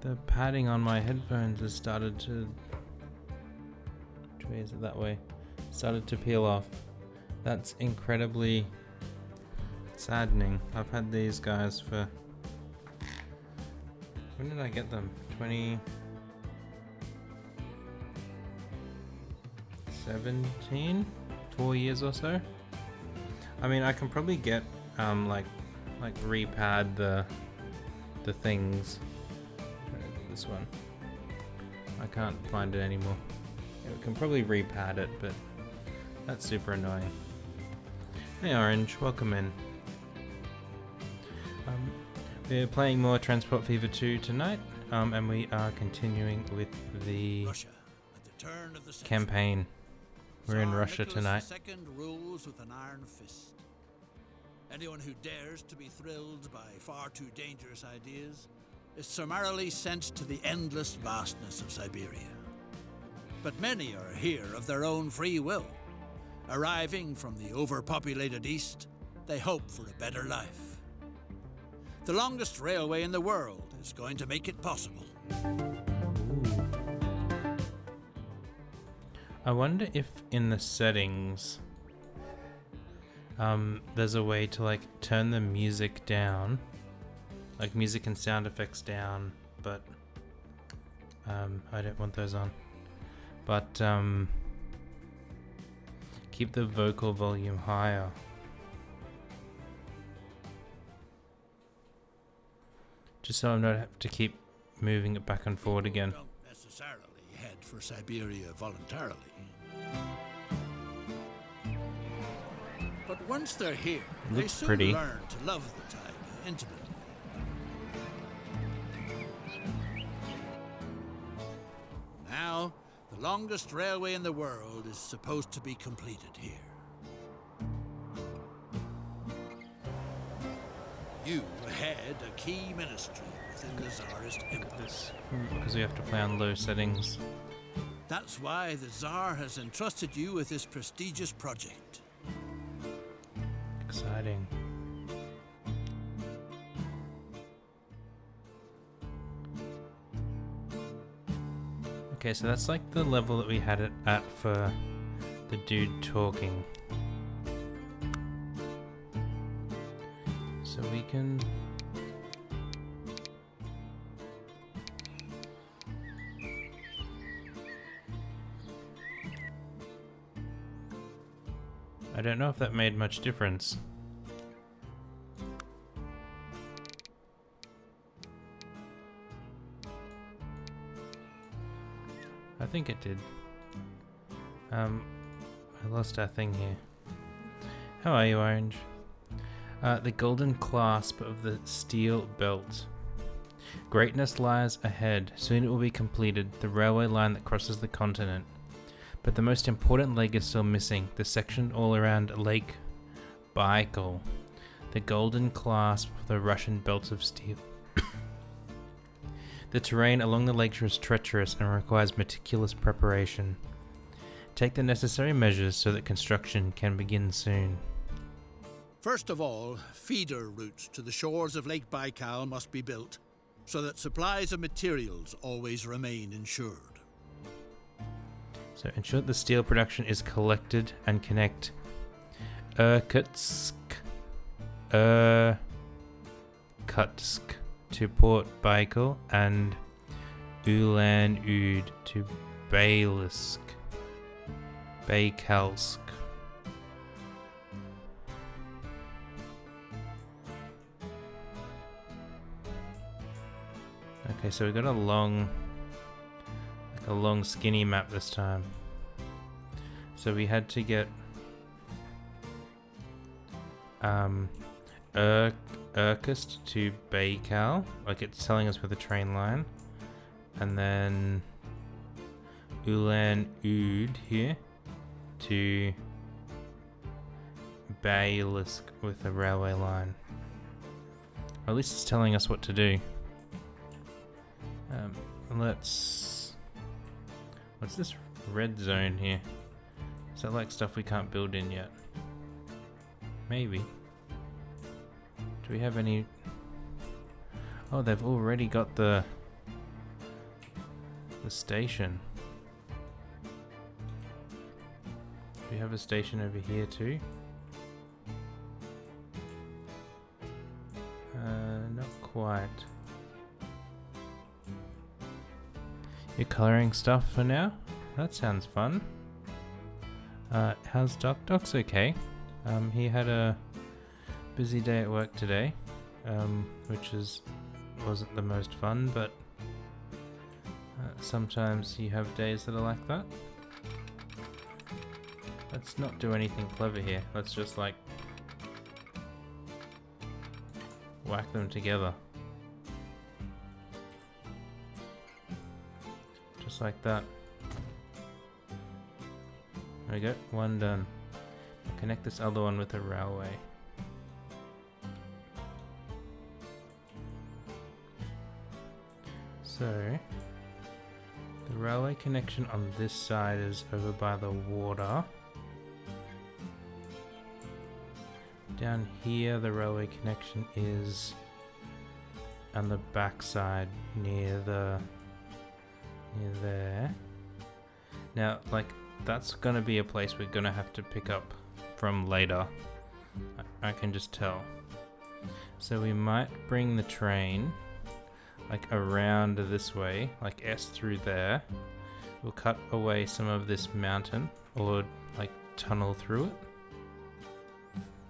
The padding on my headphones has started to... Which way is it? That way. Started to peel off. That's incredibly saddening. I've had these guys for... When did I get them? 2017? 4 years or so? I mean, I can probably get like repad the things. This one. I can't find it anymore. I can probably repad it, but that's super annoying. Hey Orange, welcome in. We're playing more Transport Fever 2 tonight, and we are continuing with the Russia, at the turn of the century. campaign. We're in Tsar Russia Nicholas tonight. II rules with an iron fist. Anyone who dares to be thrilled by far too dangerous ideas is summarily sent to the endless vastness of Siberia. But many are here of their own free will. Arriving from the overpopulated East, they hope for a better life. The longest railway in the world is going to make it possible. Ooh. I wonder if in the settings there's a way to like turn the music down, like music and sound effects down, but I don't want those on. But keep the vocal volume higher. Just so I don't have to keep moving it back and forward again. Don't necessarily head for Siberia voluntarily. But once they're here, they Looks soon pretty. learn to love the taiga intimately. Now, the longest railway in the world is supposed to be completed here. You head a key ministry within the Tsarist Empire. This because we have to play on low settings. That's why the Tsar has entrusted you with this prestigious project. Exciting. Okay, so that's like the level that we had it at for the dude talking. So we can... I don't know if that made much difference. I think it did. I lost our thing here. How are you, Orange? The golden clasp of the steel belt. Greatness lies ahead. Soon it will be completed, the railway line that crosses the continent. But the most important leg is still missing, the section all around Lake Baikal. The golden clasp of the Russian belt of steel. The terrain along the lakeshore is treacherous and requires meticulous preparation. Take the necessary measures so that construction can begin soon. First of all, feeder routes to the shores of Lake Baikal must be built, so that supplies of materials always remain insured. So ensure that the steel production is collected and connect Irkutsk to Port Baikal and Ulan-Ude to Baikalsk. Okay, so we got a long skinny map this time. So we had to get Irkutsk to Baikal, like it's telling us with a train line, and then Ulan-Ude here to Baikalsk with a railway line. Or at least it's telling us what to do. What's this red zone here? Is that like stuff we can't build in yet? Maybe. Do we have any... Oh, they've already got the The station. Do we have a station over here too? Not quite. You're colouring stuff for now? That sounds fun. How's Doc? Doc's okay. He had a busy day at work today, which wasn't the most fun, but sometimes you have days that are like that. Let's not do anything clever here. Let's just like whack them together. Just like that. There we go, one done. I'll connect this other one with a railway. So, the railway connection on this side is over by the water. Down here, the railway connection is on the back side near there. Now, like, that's gonna be a place we're gonna have to pick up from later. I can just tell. So we might bring the train like around this way, like S through there. We'll cut away some of this mountain or like tunnel through it.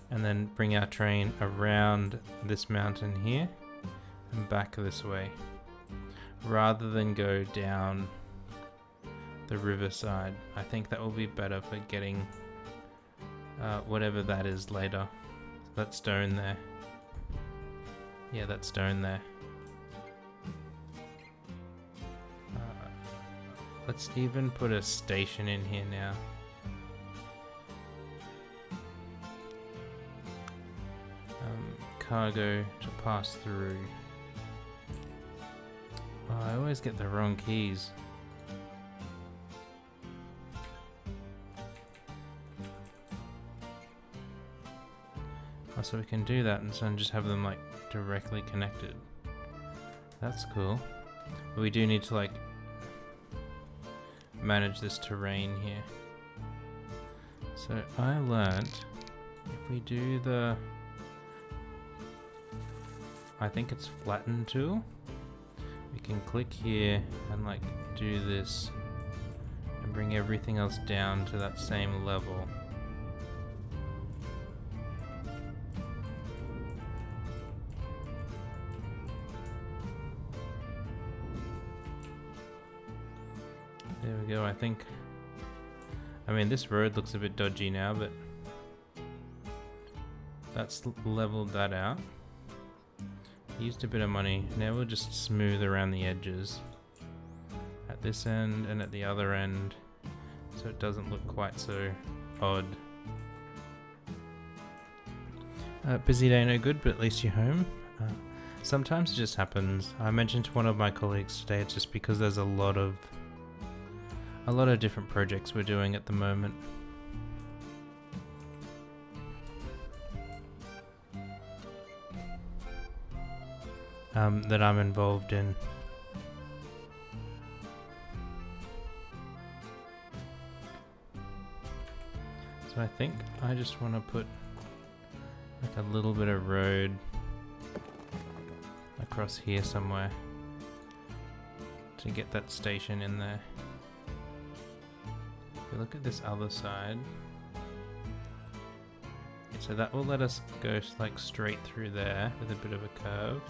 And then bring our train around this mountain here and back this way. Rather than go down the riverside. I think that will be better for getting whatever that is later. That stone there. Yeah, that stone there. Let's even put a station in here now. Cargo to pass through. Oh, I always get the wrong keys. Oh, so we can do that and then just have them like directly connected. That's cool. But we do need to like manage this terrain here. So I learnt if we do the, I think it's flatten tool, we can click here and like do this and bring everything else down to that same level. There we go, I think. I mean, this road looks a bit dodgy now, but that's leveled that out. Used a bit of money. Now we'll just smooth around the edges at this end and at the other end so it doesn't look quite so odd. Busy day, no good, but at least you're home. Sometimes it just happens. I mentioned to one of my colleagues today, it's just because there's a lot of different projects we're doing at the moment. That I'm involved in. So I think I just want to put like a little bit of road across here somewhere to get that station in there. If we look at this other side, so that will let us go like straight through there with a bit of a curve.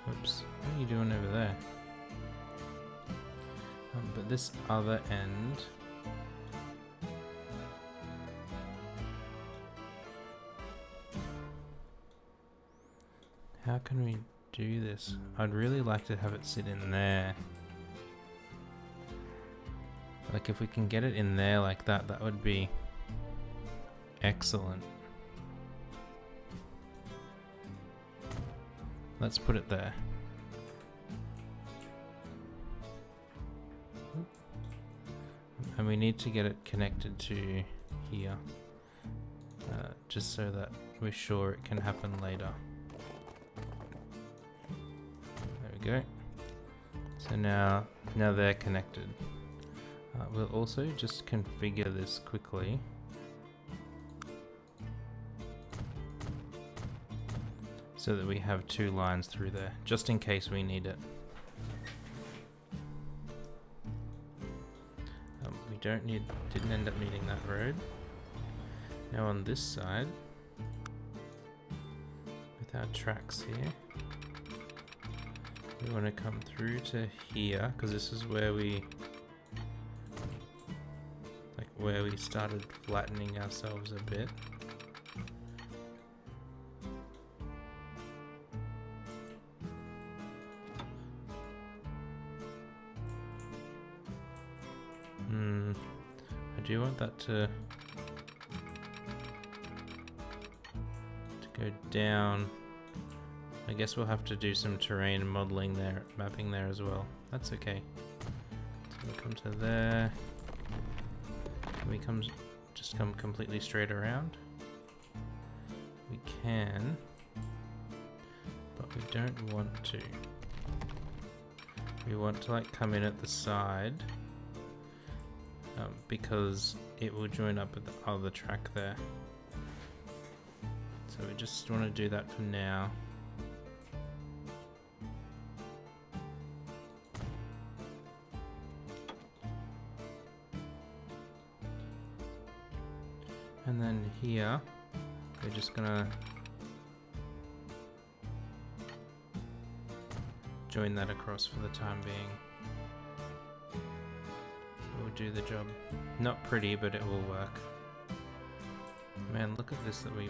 Oops, what are you doing over there? But this other end, how can we do this? I'd really like to have it sit in there. Like if we can get it in there like that, that would be excellent. Let's put it there. And we need to get it connected to here, just so that we're sure it can happen later. There we go. So now they're connected. We'll also just configure this quickly. So that we have 2 lines through there, just in case we need it. We didn't end up needing that road. Now on this side, with our tracks here, we want to come through to here, because this is where we started flattening ourselves a bit. I do want that to go down. I guess we'll have to do some terrain modeling there, mapping there as well. That's okay. So we'll come to there. Can we just come completely straight around? We can, but we don't want to. We want to like come in at the side. Because it will join up with the other track there. So we just want to do that for now. And then here, we're just gonna join that across for the time being. Do the job. Not pretty, but it will work. Man, look at this that we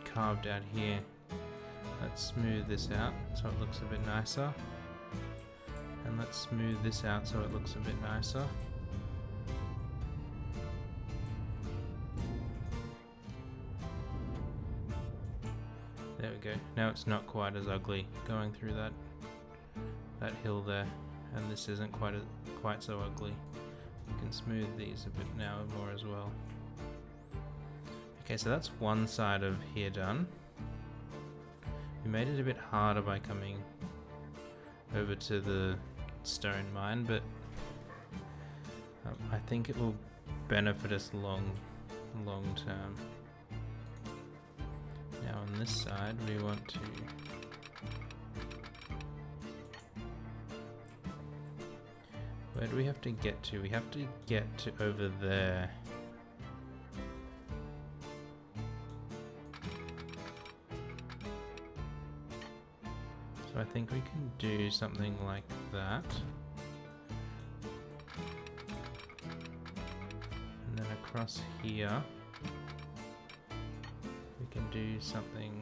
carved out here. Let's smooth this out so it looks a bit nicer. And let's smooth this out so it looks a bit nicer. There we go. Now it's not quite as ugly going through that hill there, and this isn't quite so ugly. We can smooth these a bit now more as well. Okay, so that's one side of here done. We made it a bit harder by coming over to the stone mine, but I think it will benefit us long term. Now on this side we want to where do we have to get to? We have to get to over there. So I think we can do something like that. And then across here, we can do something.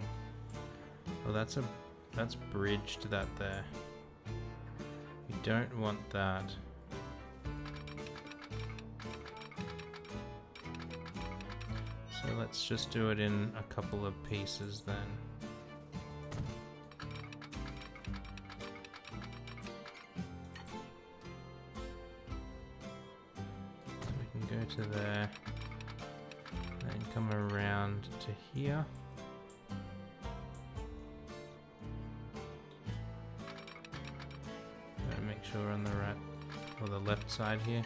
Well, that's bridged that there. We don't want that. So let's just do it in a couple of pieces then. So we can go to there, and come around to here. Gotta make sure we're on the right or the left side here,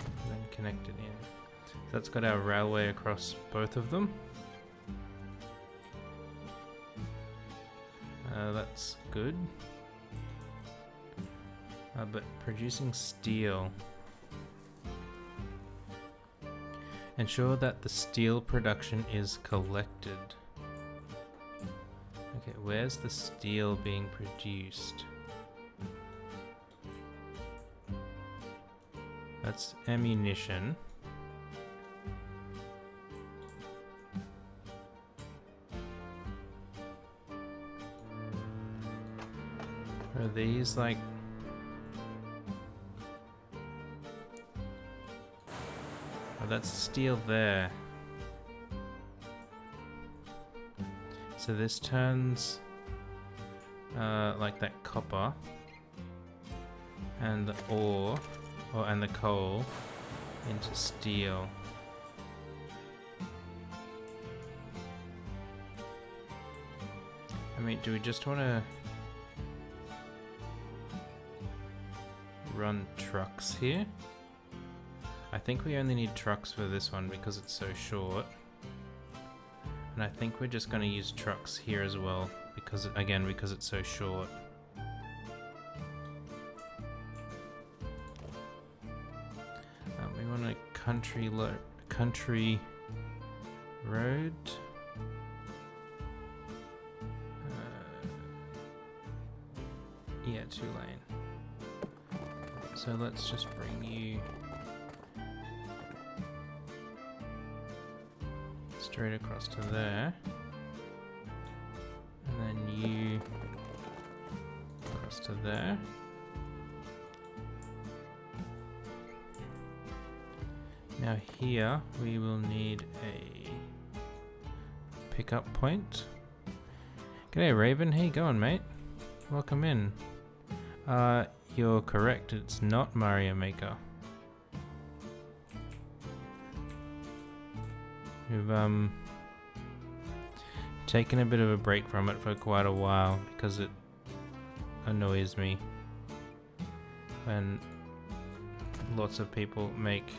and then connect it in. That's got our railway across both of them. That's good. But producing steel. Ensure that the steel production is collected. Okay, where's the steel being produced? That's ammunition. Are these like... Oh, that's steel there. So this turns like that copper and the ore, and the coal into steel. I mean, do we just want to... run trucks here. I think we only need trucks for this one because it's so short. And I think we're just going to use trucks here as well because, again, because it's so short. We want a country road. Yeah, 2-lane. So let's just bring you straight across to there. And then you across to there. Now here we will need a pickup point. G'day Raven, how you going, mate? Welcome in. You're correct, it's not Mario Maker. We've taken a bit of a break from it for quite a while because it annoys me when lots of people make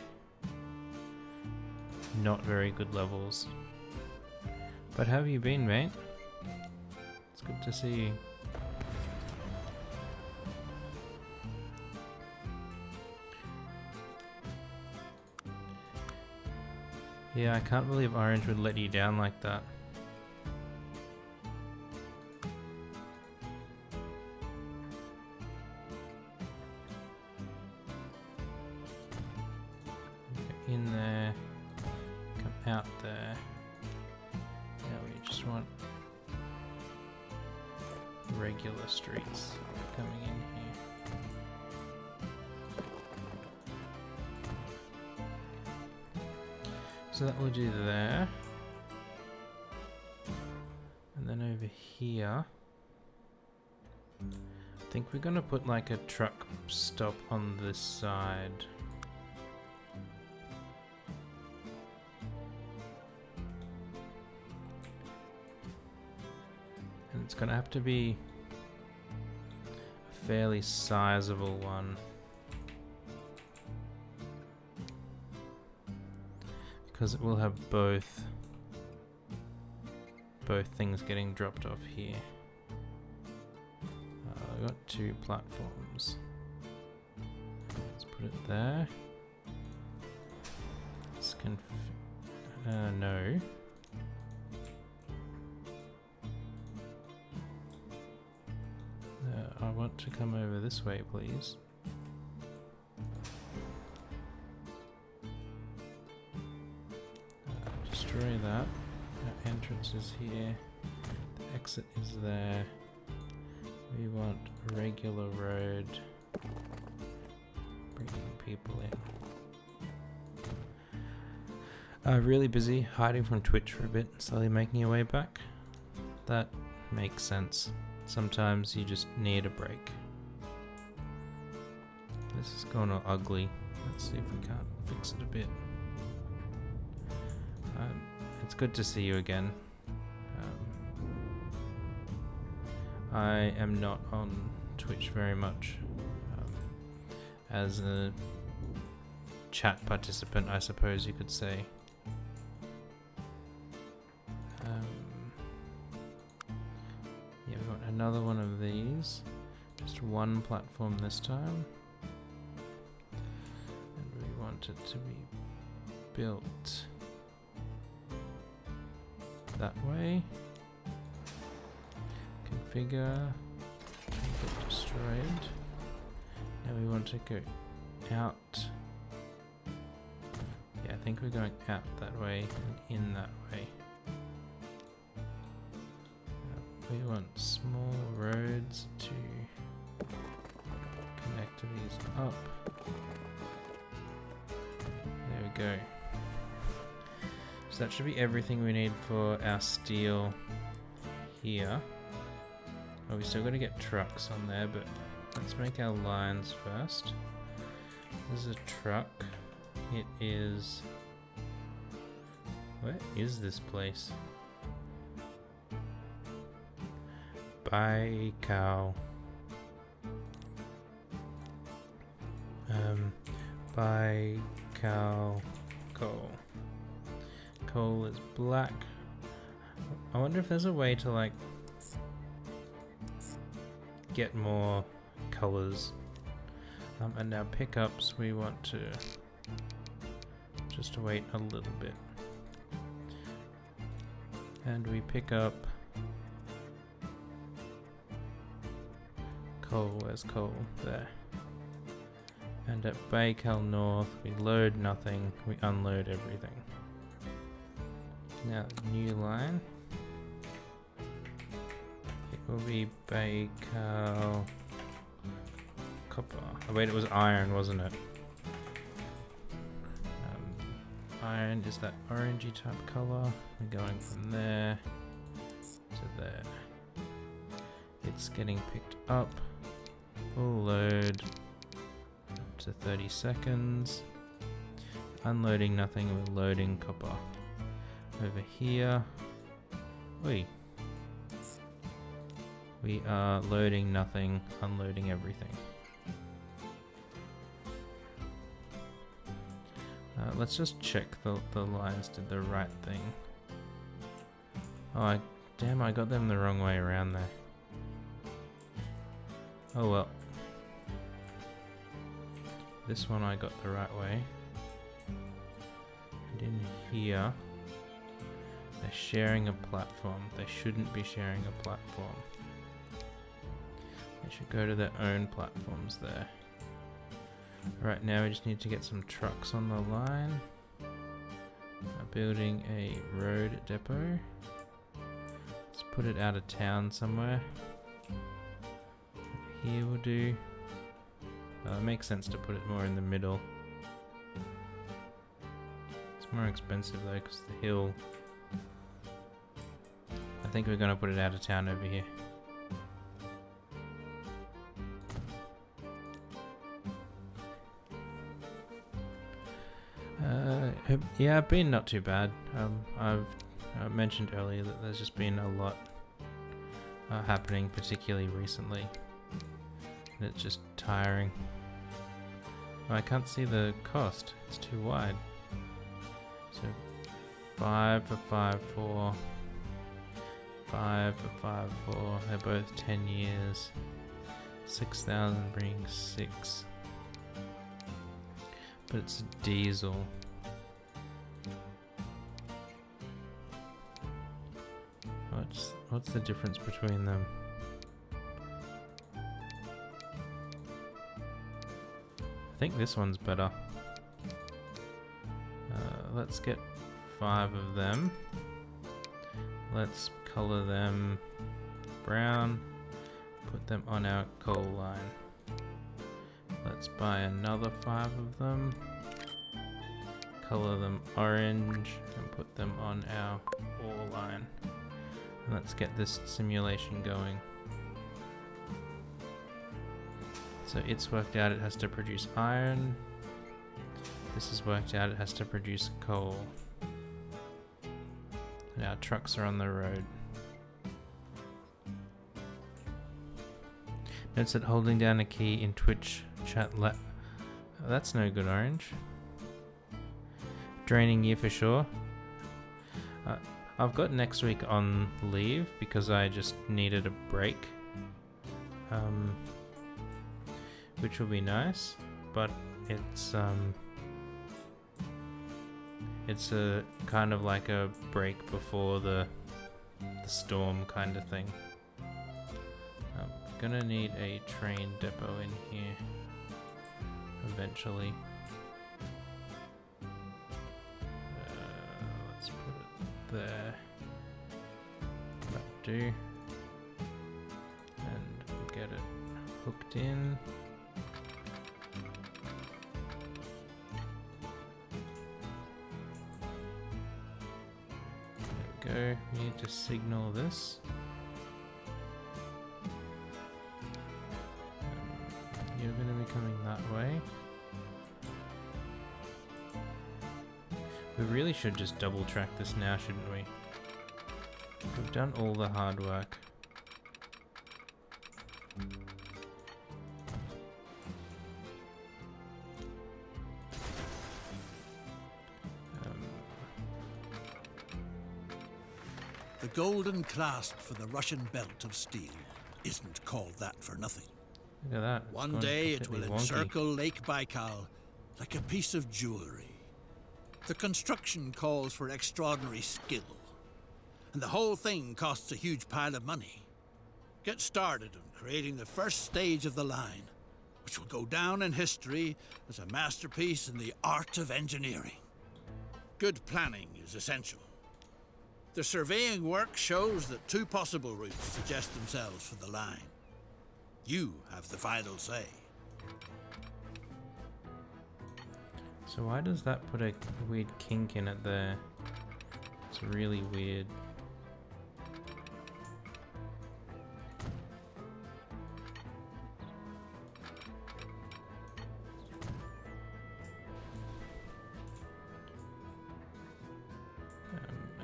not very good levels. But how have you been, mate? It's good to see you. Yeah, I can't believe Orange would let you down like that. Get in there, come out there. Now we just want regular streets coming in here. So that will do there. And then over here, I think we're gonna put like a truck stop on this side. And it's gonna have to be a fairly sizable one. Because it will have both things getting dropped off here. I've got 2 platforms. Let's put it there. Let's no. I want to come over this way, please. Destroy that. Our entrance is here. The exit is there. We want a regular road. Bringing people in. Really busy, hiding from Twitch for a bit, slowly making your way back. That makes sense. Sometimes you just need a break. This is going all ugly. Let's see if we can't fix it a bit. It's good to see you again. I am not on Twitch very much. As a chat participant, I suppose you could say. Yeah, we want another one of these. Just one platform this time. And we want it to be built that way. Configure. Get destroyed. Now we want to go out. Yeah, I think we're going out that way and in that way. We want small roads to connect these up. There we go. So that should be everything we need for our steel here. Oh, we still got to get trucks on there, but let's make our lines first. This is a truck. It is... Where is this place? Bye, cow. Baikal coal. Coal is black. I wonder if there's a way to like get more colors. And our pickups, we want to just wait a little bit. And we pick up coal. Where's coal? There. And at Baikal North, we load nothing, we unload everything. Now, new line. It will be Baikal copper. Oh wait, it was iron, wasn't it? Iron is that orangey type color. We're going from there to there. It's getting picked up. Full load up to 30 seconds. Unloading nothing, we're loading copper. Over here. Oi. We are loading nothing, unloading everything. Let's just check the lines did the right thing. Oh, damn, I got them the wrong way around there. Oh well. This one I got the right way. And in here, they're sharing a platform. They shouldn't be sharing a platform. They should go to their own platforms there. Right now we just need to get some trucks on the line. Building a road depot. Let's put it out of town somewhere. Over here will do. It makes sense to put it more in the middle. It's more expensive though because the hill. I think we're going to put it out of town over here. Yeah, I've been not too bad. I've mentioned earlier that there's just been a lot happening, particularly recently. And it's just tiring. Oh, I can't see the cost. It's too wide. So 5 for 5, 4. 5 for 5, 4. They're both 10 years. 6,000 brings 6. But it's diesel. What's the difference between them? I think this one's better. Let's get 5 of them. Let's color them brown. Put them on our coal line. Let's buy another 5 of them. Color them orange and put them on our ore line. And let's get this simulation going. So it's worked out it has to produce iron. This has worked out it has to produce coal. And our trucks are on the road. Notes that holding down a key in Twitch chat oh, that's no good, orange. Draining year for sure. I've got next week on leave because I just needed a break. Which will be nice, but it's a kind of like a break before the storm kind of thing. Gonna need a train depot in here eventually. Let's put it there. That'll do. And get it hooked in. There we go. We need to signal this. You're going to be coming that way. We really should just double track this now, shouldn't we? We've done all the hard work. The golden clasp for the Russian belt of steel isn't called that for nothing. Look at that. It's One gone day it will completely wonky. encircle Lake Baikal like a piece of jewelry. The construction calls for extraordinary skill, and the whole thing costs a huge pile of money. Get started on creating the first stage of the line, which will go down in history as a masterpiece in the art of engineering. Good planning is essential. The surveying work shows that two possible routes suggest themselves for the line. You have the final say. So why does that put a weird kink in it there? It's really weird.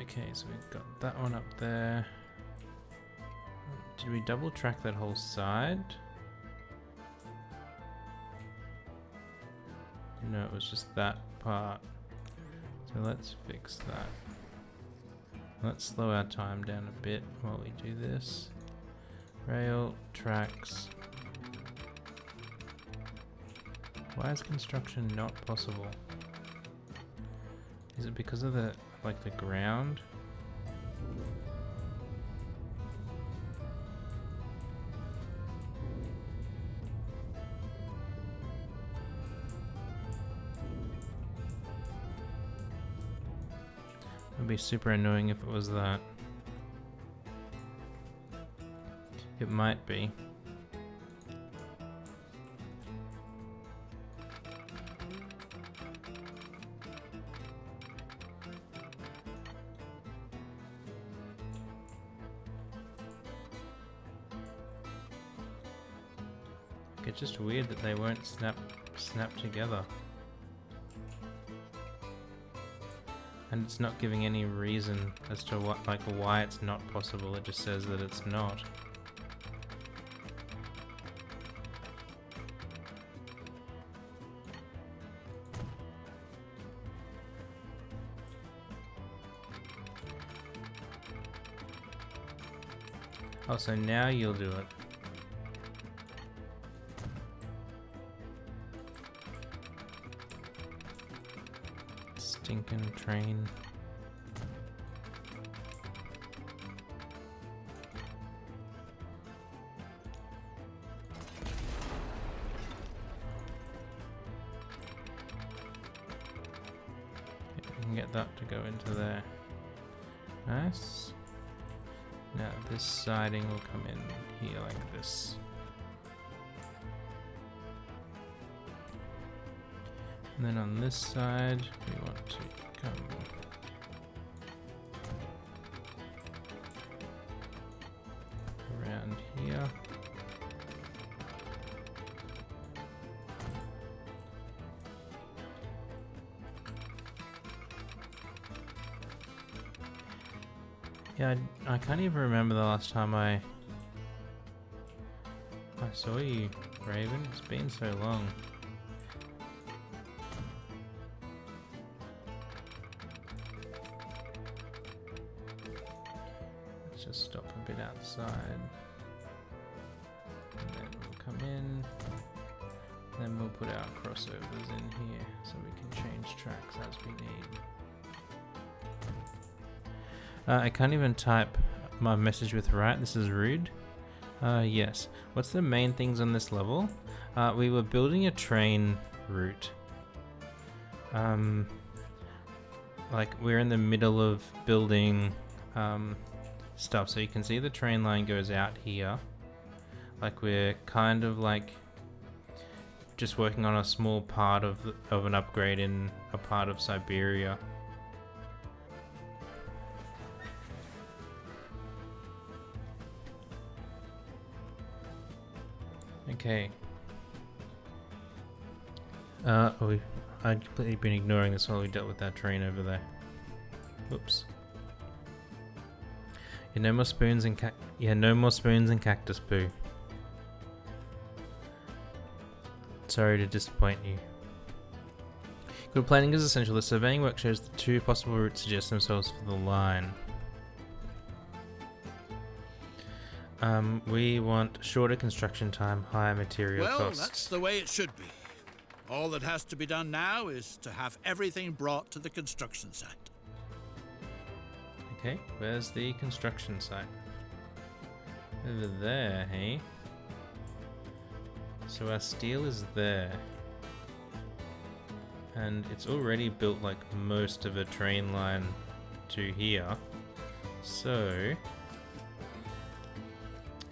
Okay, so we've got that one up there. Did we double track that whole side? No, it was just that part. So let's fix that. Let's slow our time down a bit while we do this. Rail, tracks. Why is construction not possible? Is it because of the, like, the ground? It'd be super annoying if it was that. It might be. It's just weird that they won't snap together. And it's not giving any reason as to what, like, why it's not possible. It just says that it's not. Oh, so now you'll do it. Stinking train. We can get that to go into there. Nice. Now this siding will come in here like this. And then on this side, we want to come around here. Yeah, I can't even remember the last time I saw you, Raven. It's been so long. Let's just stop a bit outside. And then we'll come in. Then we'll put our crossovers in here so we can change tracks as we need. I can't even type my message with right. This is rude. Yes. What's the main things on this level? We were building a train route. Like we're in the middle of building stuff. So you can see the train line goes out here. Like we're kind of like just working on a small part of an upgrade in a part of Siberia. Okay. I'd completely been ignoring this while we dealt with that train over there. Oops. Yeah, no more spoons and no more spoons and cactus poo. Sorry to disappoint you. Good planning is essential. The surveying work shows the two possible routes suggest themselves for the line. We want shorter construction time, higher material Well, costs. that's the way it should be. All that has to be done now is to have everything brought to the construction site. Okay, where's the construction site? Over there, hey? So our steel is there. And it's already built like most of a train line to here. So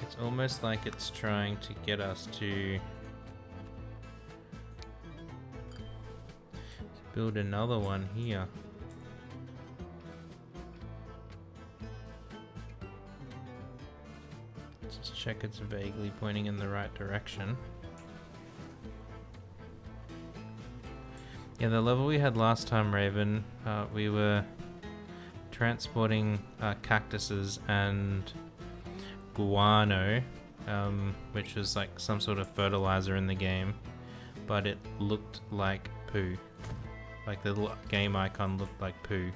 it's almost like it's trying to get us to build another one here. Just check it's vaguely pointing in the right direction. Yeah, the level we had last time, Raven, we were transporting cactuses and guano, which was like some sort of fertilizer in the game, but it looked like poo. Like the little game icon looked like poo.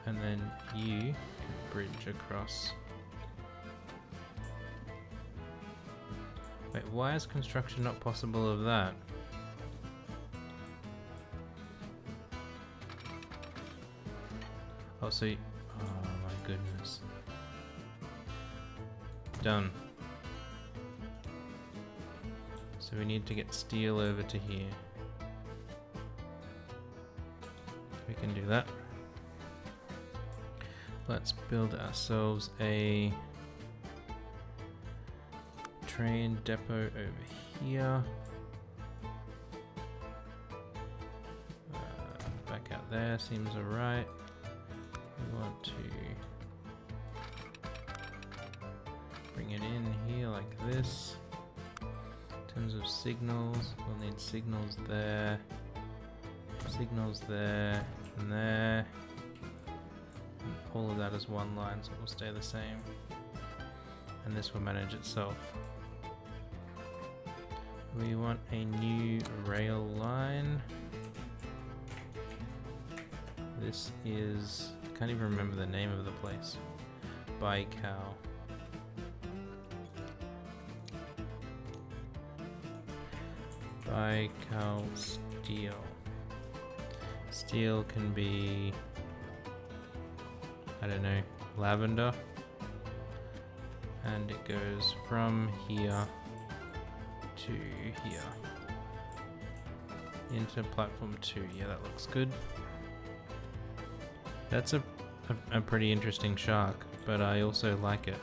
And then you bridge across. Wait, why is construction not possible of that? Oh, so oh my goodness. Done. So we need to get steel over to here. We can do that. Let's build ourselves a train depot over here. Back out there seems alright. We want to bring it in here like this. In terms of signals, we'll need signals there, and there. And all of that is one line, so it will stay the same. And this will manage itself. We want a new rail line. This is, I can't even remember the name of the place. Baikal. Baikal steel. Steel can be, I don't know, lavender. And it goes from here to here. Into platform 2. Yeah, that looks good. That's a pretty interesting shark, but I also like it.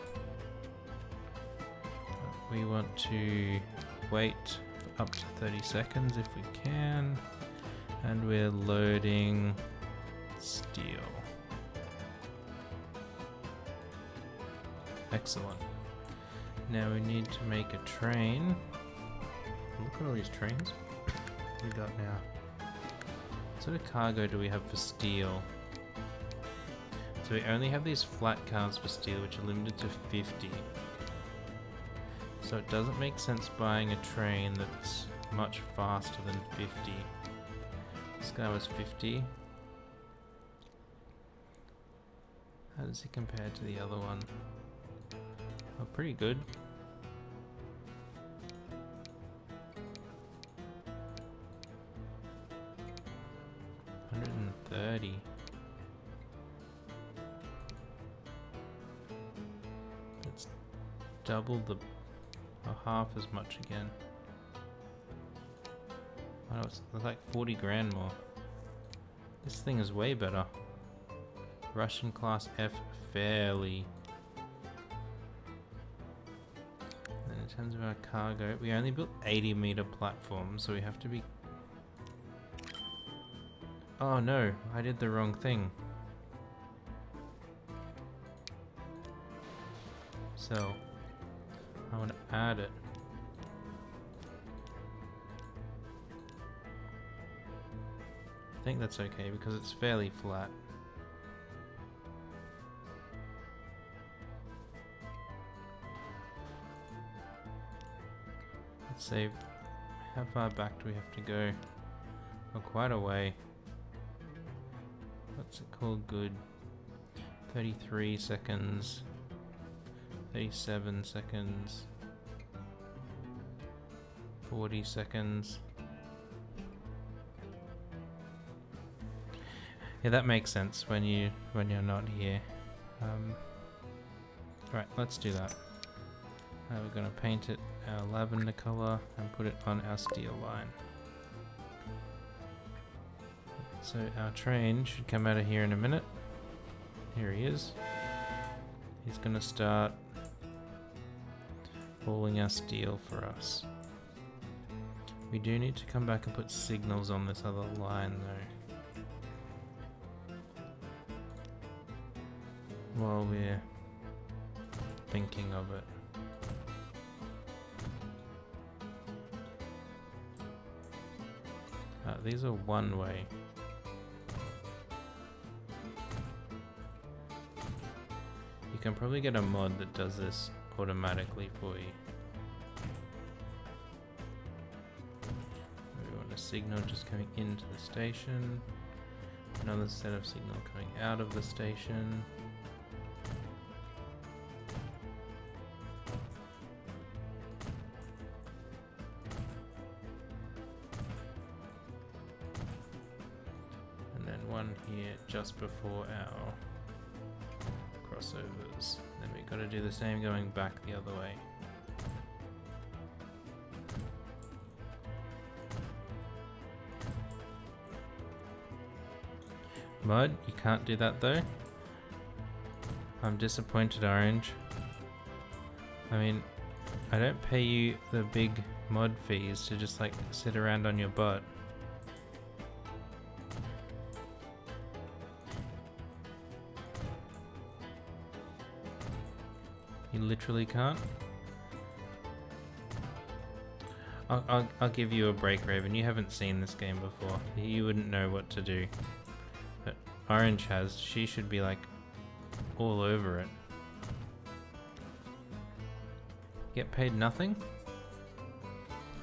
We want to wait up to 30 seconds if we can. And we're loading steel. Excellent. Now we need to make a train. Look at all these trains we got now. What sort of cargo do we have for steel? So we only have these flat cars for steel, which are limited to 50. So it doesn't make sense buying a train that's much faster than 50. This guy was 50. How does he compare to the other one? Oh, pretty good. $130. It's double the, or half as much again. Oh, it's like 40 grand more. This thing is way better. Russian class F fairly. And in terms of our cargo, we only built 80-meter platforms, so we have to be... Oh no, I did the wrong thing. So, I want to add it. I think that's okay because it's fairly flat. Let's see, how far back do we have to go? Oh, quite a way. What's it called? Good. 33 seconds. 37 seconds. 40 seconds. Yeah, that makes sense when you're not here. Right, let's do that. We're gonna paint it our lavender color and put it on our steel line. So our train should come out of here in a minute. Here he is. He's gonna start hauling our steel for us. We do need to come back and put signals on this other line though, while we're thinking of it. These are one way. You can probably get a mod that does this automatically for you. We want a signal just coming into the station. Another set of signal coming out of the station. And then one here just before our crossovers. Then we've got to do the same going back the other way. Mod, you can't do that though. I'm disappointed, Orange. I mean, I don't pay you the big mod fees to just like sit around on your butt. You literally can't. I'll give you a break, Raven. You haven't seen this game before. You wouldn't know what to do. But Orange has. She should be like all over it. Get paid nothing?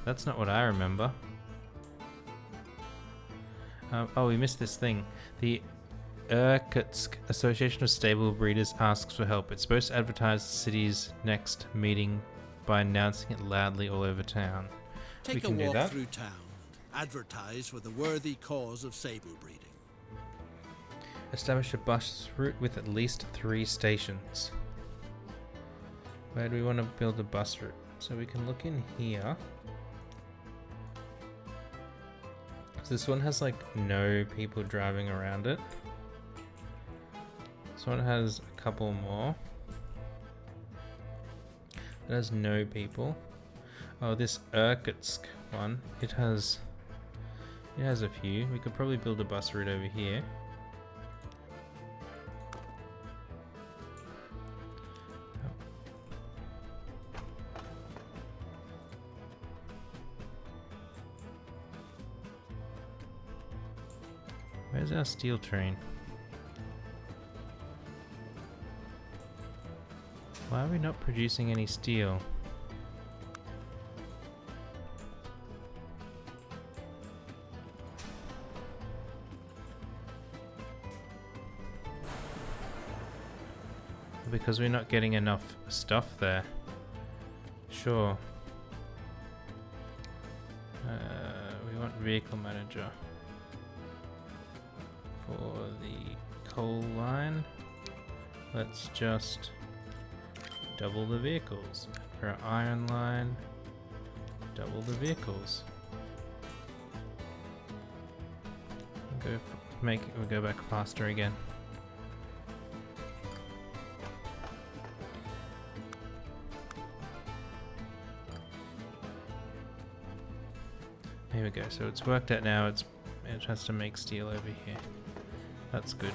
That's not what I remember. Oh, we missed this thing. The Irkutsk Association of Stable Breeders asks for help. It's supposed to advertise the city's next meeting by announcing it loudly all over town. Take a walk through town. Advertise for the worthy cause of sable breeding. Establish a bus route with at least 3 stations. Where do we want to build a bus route? So we can look in here. So this one has like no people driving around it. This one has a couple more. It has no people. Oh, this Irkutsk one, it has a few. We could probably build a bus route over here. Where's our steel train? Why are we not producing any steel? Because we're not getting enough stuff there. Sure. We want vehicle manager for the coal line. Let's just double the vehicles. For our iron line, double the vehicles. We'll go back faster again. Here we go, so it's worked out now, it has to make steel over here. That's good.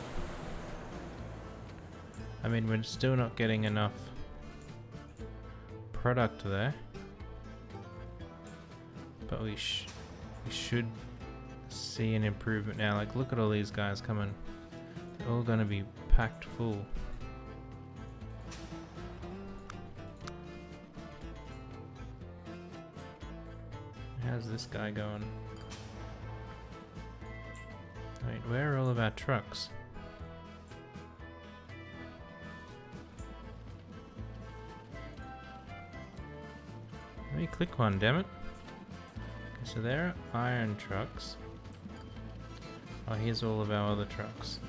I mean, we're still not getting enough product there. But we should see an improvement now. Like, look at all these guys coming. They're all gonna be packed full. How's this guy going? Wait, where are all of our trucks? Let me click one, damn it. Okay, so there are iron trucks. Oh, here's all of our other trucks.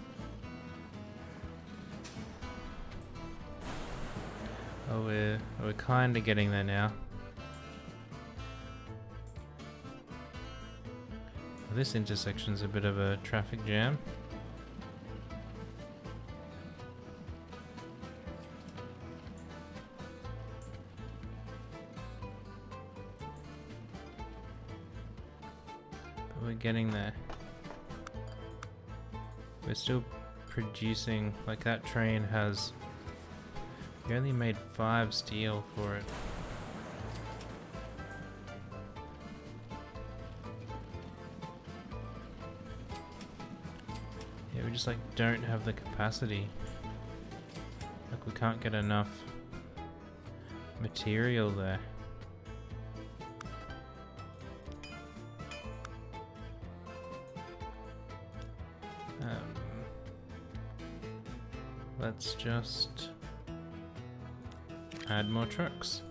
Oh, we're kind of getting there now. Well, this intersection's a bit of a traffic jam. But we're getting there. We're still producing, like that train has, we only made 5 steel for it. Yeah, we just like don't have the capacity. Like we can't get enough material there. Let's just add more trucks.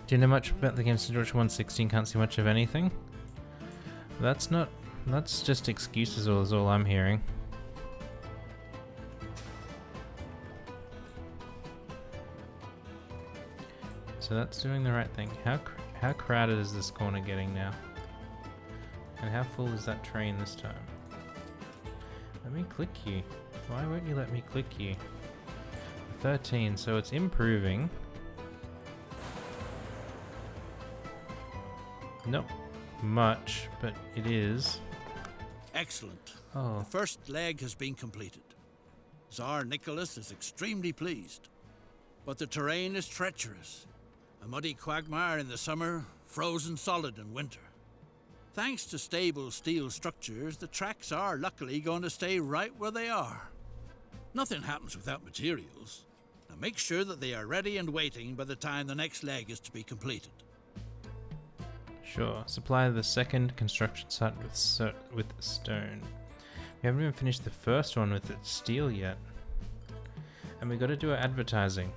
Do you know much about the game since George 116? Can't see much of anything. That's just excuses, is all I'm hearing. So that's doing the right thing. How crowded is this corner getting now? And how full is that train this time? Let me click you. Why won't you let me click you? 13, so it's improving. Nope. Much, but it is. Excellent. Oh. The first leg has been completed. Tsar Nicholas is extremely pleased. But the terrain is treacherous. A muddy quagmire in the summer, frozen solid in winter. Thanks to stable steel structures, the tracks are luckily going to stay right where they are. Nothing happens without materials. Now make sure that they are ready and waiting by the time the next leg is to be completed. Sure. Supply the second construction site with stone. We haven't even finished the first one with its steel yet. And we got to do our advertising.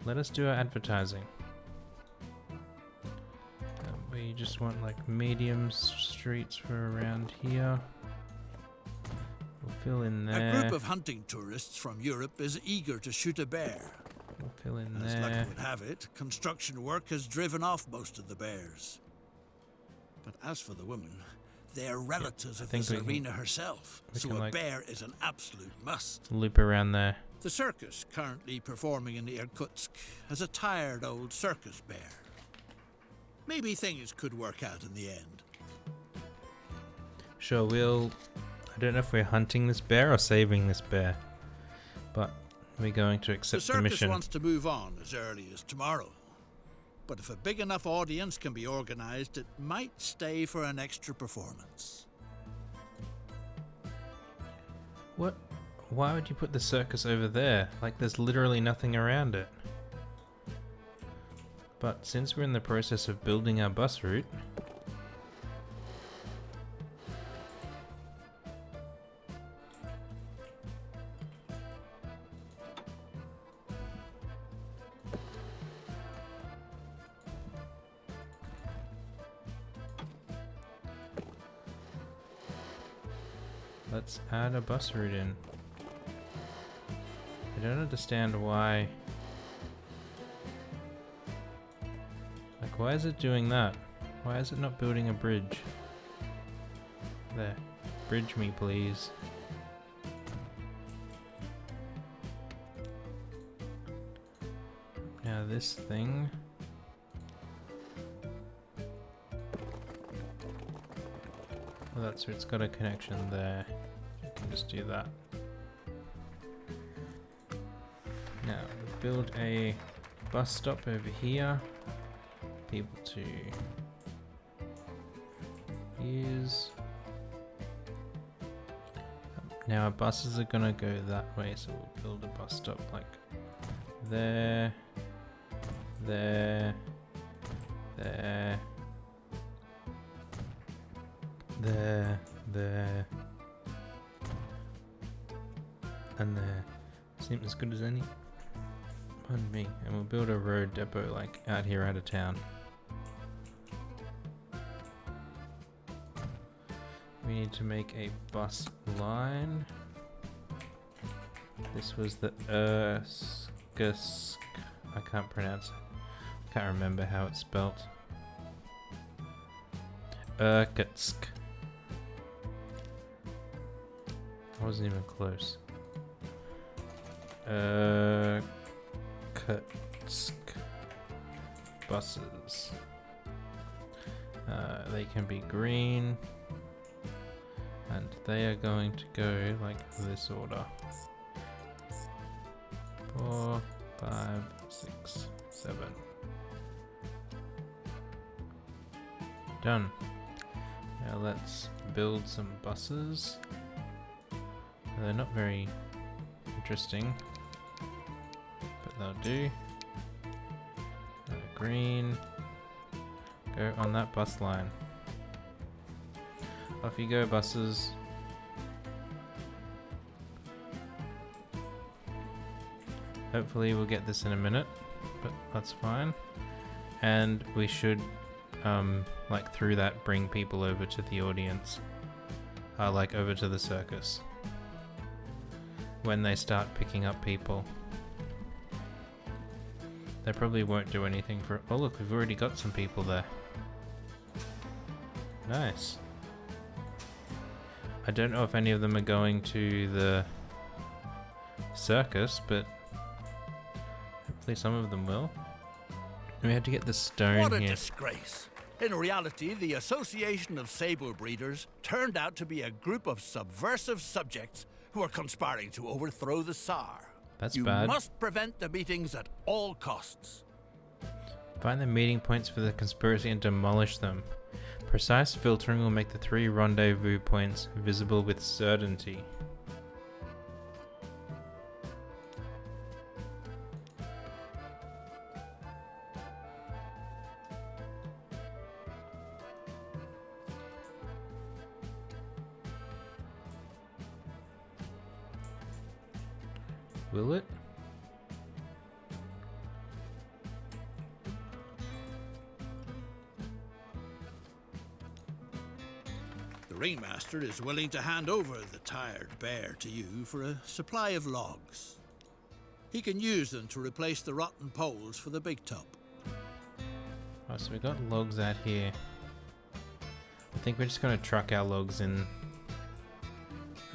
Let us do our advertising. We just want like medium streets for around here. We'll fill in there. A group of hunting tourists from Europe is eager to shoot a bear. We'll fill in As there. luck would have it, construction work has driven off most of the bears. But as for the women, they are relatives of the Tsarina herself, so a bear is an absolute must. Loop around there. The circus currently performing in Irkutsk has a tired old circus bear. Maybe things could work out in the end. Sure, I don't know if we're hunting this bear or saving this bear, but we're going to accept the mission. The circus wants to move on as early as tomorrow. But if a big enough audience can be organized, it might stay for an extra performance. What? Why would you put the circus over there? Like there's literally nothing around it. But since we're in the process of building our bus route, let's add a bus route in. I don't understand why. Like, why is it doing that? Why is it not building a bridge? There. Bridge me, please. Now this thing. Well, that's where it's got a connection there. You can just do that. Now, we'll build a bus stop over here. People to use. Now our buses are gonna go that way, so we'll build a bus stop like there, there, there, there, there, and there. Seems as good as any. on me. And we'll build a road depot like out here out of town. We need to make a bus line. This was the Irkutsk. I can't pronounce it. I can't remember how it's spelt. Irkutsk. I wasn't even close. Irkutsk buses. They can be green, and they are going to go like this order. 4, 5, 6, 7. Done. Now let's build some buses. They're not very interesting, but they'll do. Green. Go on that bus line. Off you go, buses. Hopefully we'll get this in a minute, but that's fine. And we should, like through that, bring people over to the audience. Like over to the circus. When they start picking up people. They probably won't do anything for... Oh look, we've already got some people there. Nice. I don't know if any of them are going to the circus, but hopefully some of them will. We had to get the stone What a here. disgrace. In reality, the Association of Sable Breeders turned out to be a group of subversive subjects who are conspiring to overthrow the Tsar. That's you bad. must prevent the meetings at all costs. Find the meeting points for the conspiracy and demolish them. Precise filtering will make the 3 rendezvous points visible with certainty. Will it? The ringmaster is willing to hand over the tired bear to you for a supply of logs. He can use them to replace the rotten poles for the big tub. Oh, so we got logs out here. I think we're just going to truck our logs in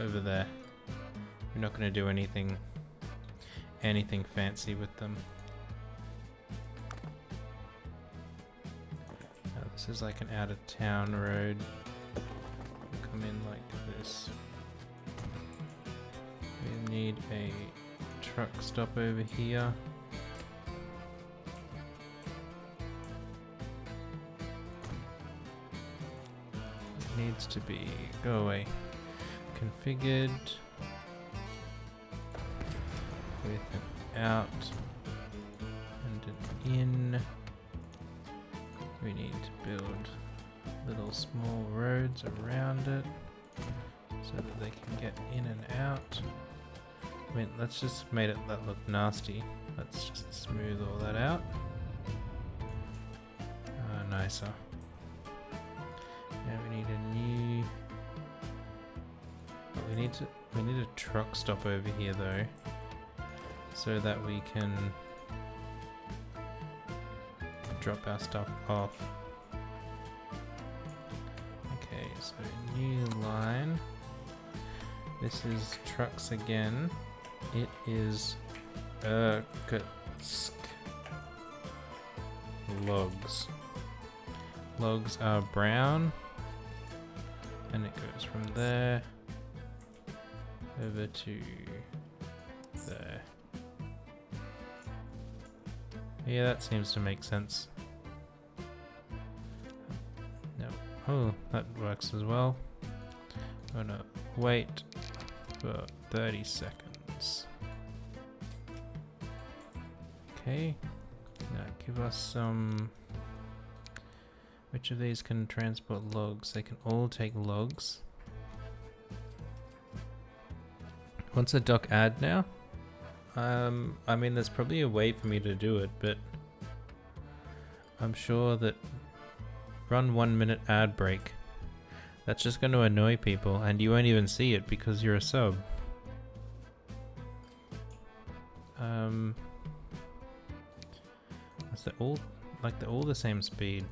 over there. We're not going to do anything fancy with them. This is like an out of town road. We'll come in like this. We need a truck stop over here. It needs to be, go away, configured with an out and an in. We need to build little small roads around it so that they can get in and out. I mean, let's just made it that look nasty. Let's just smooth all that out. Nicer. Now we need a new. Oh, we need a truck stop over here though, so that we can drop our stuff off. Okay, so new line. This is trucks again. It is Irkutsk. Logs. Logs are brown, and it goes from there over to there. Yeah, that seems to make sense. No. Oh, that works as well. I'm gonna wait for 30 seconds. Okay. Now give us some. Which of these can transport logs? They can all take logs. What's a dock add now? I mean, there's probably a way for me to do it, but I'm sure that run 1 minute ad break. That's just going to annoy people, and you won't even see it because you're a sub. They're all they're all the same speed.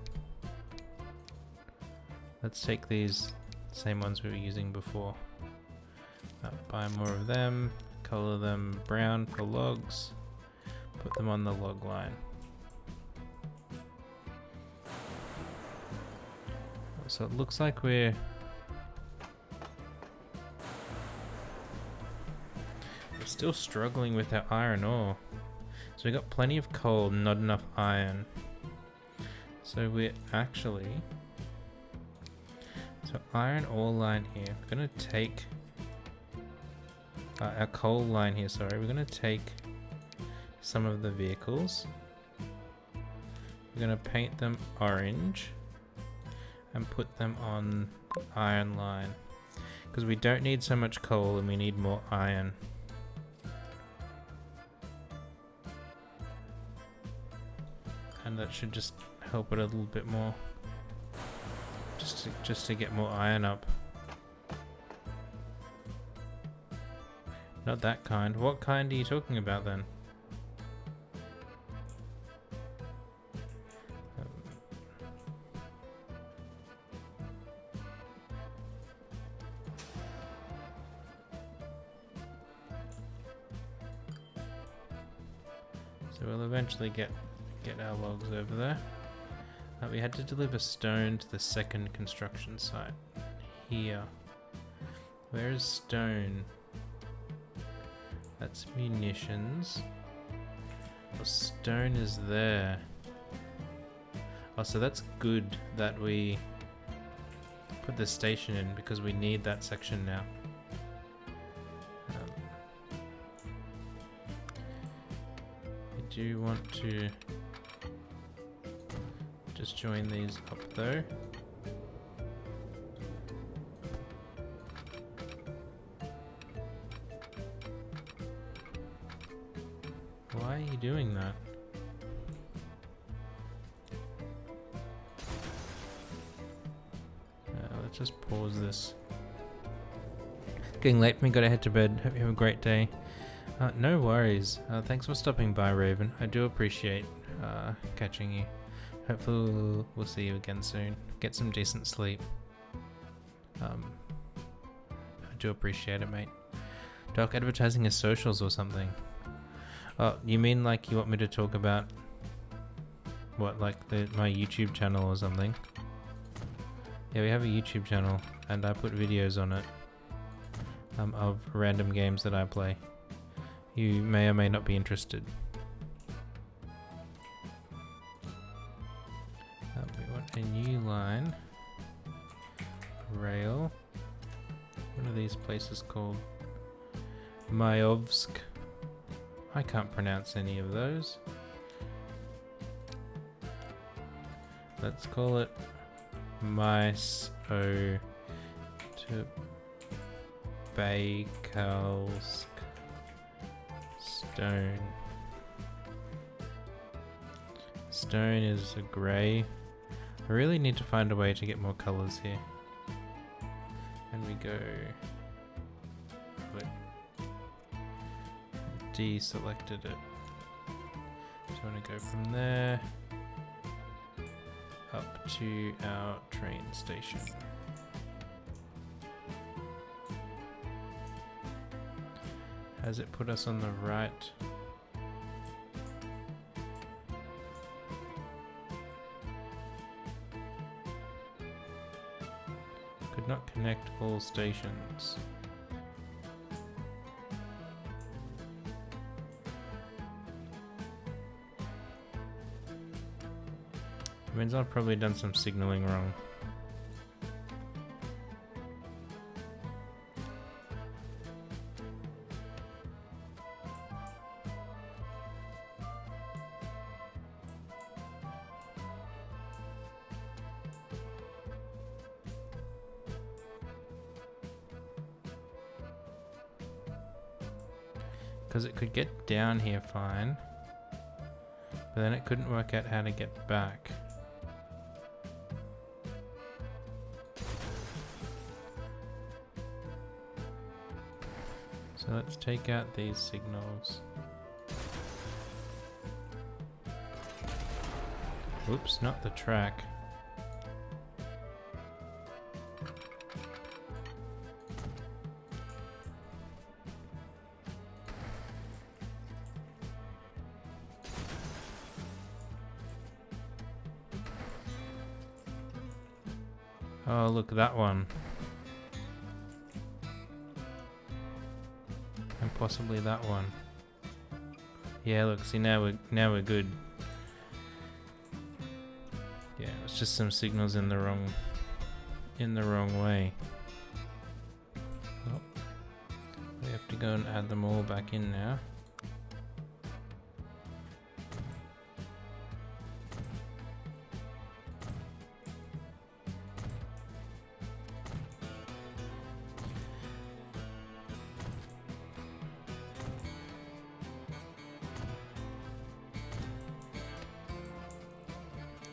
Let's take these same ones we were using before. Buy more of them, color them brown for logs, put them on the log line. So it looks like we're still struggling with our iron ore. So we got plenty of coal, not enough iron. So we're actually... So iron ore line here. We're going to take... our coal line here, sorry. We're going to take some of the vehicles. We're going to paint them orange. And put them on the iron line. Because we don't need so much coal and we need more iron. And that should just help it a little bit more. Just to get more iron up. Not that kind. What kind are you talking about then? So we'll eventually get our logs over there. We had to deliver stone to the second construction site. Here. Where is stone? That's munitions. Oh, stone is there. Oh, so that's good that we put the station in because we need that section now. I do want to just join these up though. Why are you doing that? Let's just pause this. Getting late for me, gotta head to bed. Hope you have a great day. No worries. Thanks for stopping by, Raven. I do appreciate catching you. Hopefully we'll see you again soon. Get some decent sleep. I do appreciate it, mate. Dark advertising is socials or something. Oh, you mean like you want me to talk about what, like my YouTube channel or something? Yeah, we have a YouTube channel and I put videos on it of random games that I play. You may or may not be interested. We want a new line. Rail. What are these places called? Myovsk. I can't pronounce any of those. Let's call it Myso to Bakalsk stone. Stone is a grey. I really need to find a way to get more colours here. And we go... Wait. Deselected it. So I want to go from there up to our train station. Has it put us on the right? Could not connect all stations. Means I've probably done some signaling wrong. Because it could get down here fine. But then it couldn't work out how to get back. So let's take out these signals. Oops, not the track. Oh, look, that one. And possibly that one. Yeah, look, see, now we're good. Yeah, it's just some signals in the wrong way. Oh, we have to go and add them all back in now.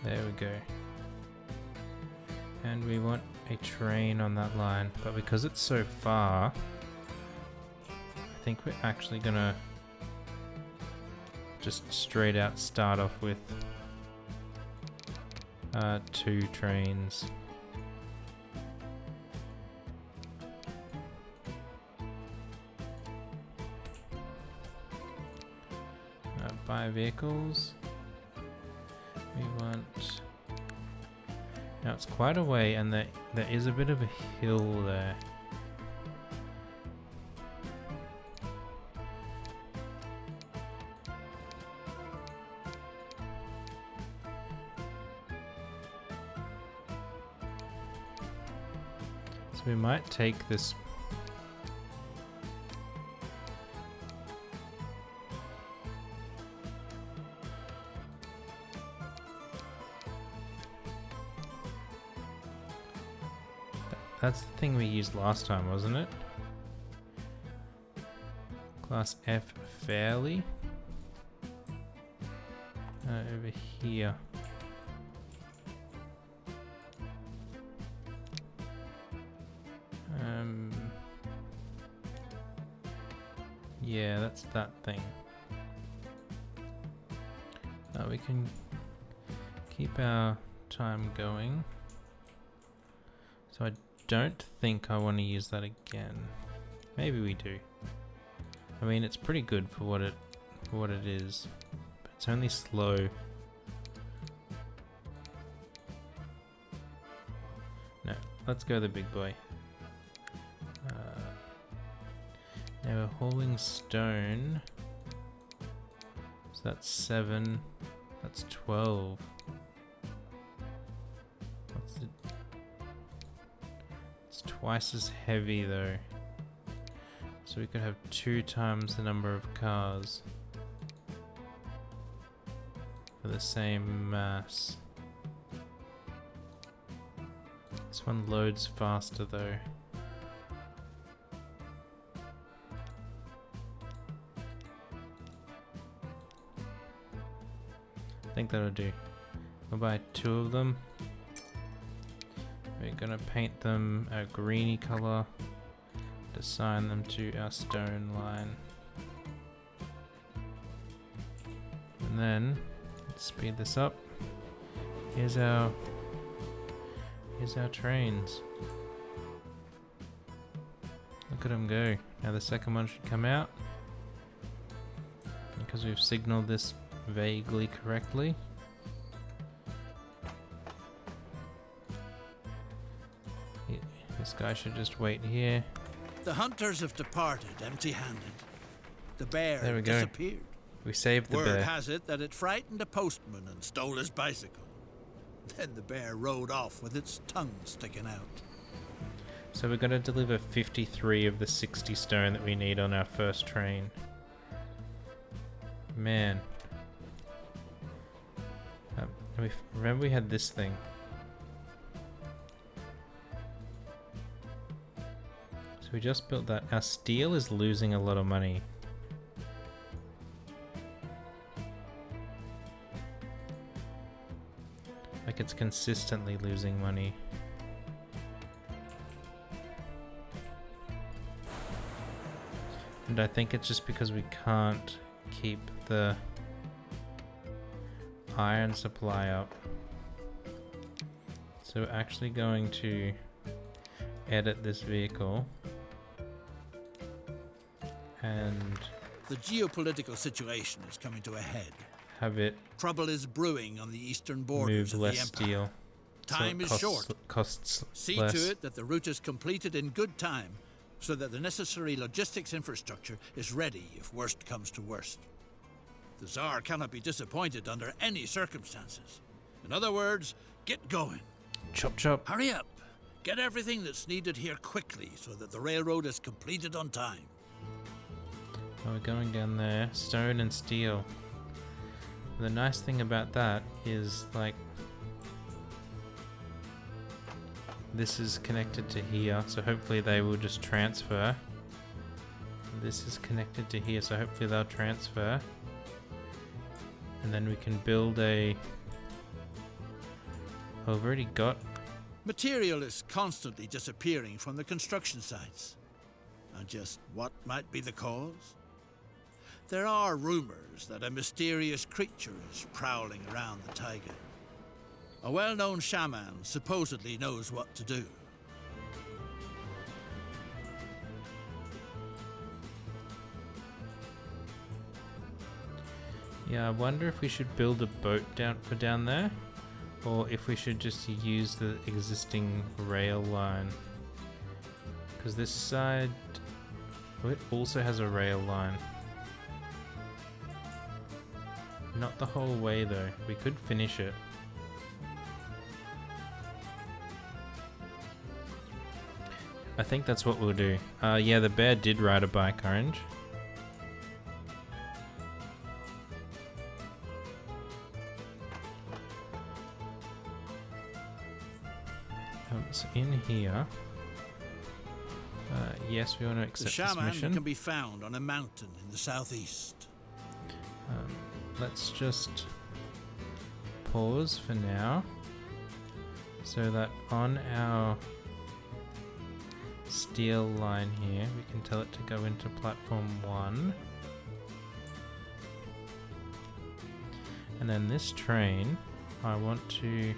There we go. And we want a train on that line, but because it's so far, I think we're actually gonna just straight out start off with 2 trains. Buy vehicles. We want... Now it's quite a way, and there is a bit of a hill there. So we might take this... That's the thing we used last time, wasn't it? Class F fairly. Over here. Yeah, that's that thing. We can keep our time going. So I don't think I want to use that again. Maybe we do. I mean, it's pretty good for what it is. But it's only slow. No, let's go the big boy. Now we're hauling stone. So that's 7. That's 12. Twice as heavy though, so we could have 2 times the number of cars for the same mass. This one loads faster though. I think that'll do. We'll buy 2 of them. We're gonna paint them a greeny color to assign them to our stone line. And then, let's speed this up. Here's our trains. Look at them go. Now the second one should come out. Because we've signaled this vaguely correctly. This guy should just wait here. The hunters have departed empty-handed. The bear There we go. disappeared. We saved the Word bear. has it that it frightened a postman and stole his bicycle. Then the bear rode off with its tongue sticking out. So we're going to deliver 53 of the 60 stone that we need on our first train. Man. Remember we had this thing. So we just built that. Our steel is losing a lot of money. like it's consistently losing money. And I think it's just because we can't keep the iron supply up. So we're actually going to edit this vehicle and The geopolitical situation is coming to a head. have it Trouble is brewing on the eastern move borders of the less Empire. steel. Time is short. Costs See less. to it that the route is completed in good time, so that the necessary logistics infrastructure is ready if worst comes to worst. The Tsar cannot be disappointed under any circumstances. In other words, get going. Chop chop. Hurry up. Get everything that's needed here quickly so that the railroad is completed on time. Oh, we're going down there. Stone and steel. The nice thing about that is, like, this is connected to here, so hopefully they will just transfer. This is connected to here, so hopefully they'll transfer. And then we can build a... Oh, we've already got... Material is constantly disappearing from the construction sites. And just what might be the cause? There are rumors that a mysterious creature is prowling around the taiga. A well-known shaman supposedly knows what to do. Yeah, I wonder if we should build a boat down there, or if we should just use the existing rail line. Because this side, oh, it also has a rail line. Not the whole way though. We could finish it. I think that's what we'll do. Yeah, the bear did ride a bike, Orange. So in here, yes, we want to The accept this shaman mission. can be found on a mountain in the southeast. Let's just pause for now, so that on our steel line here, we can tell it to go into platform 1. And then this train, I want to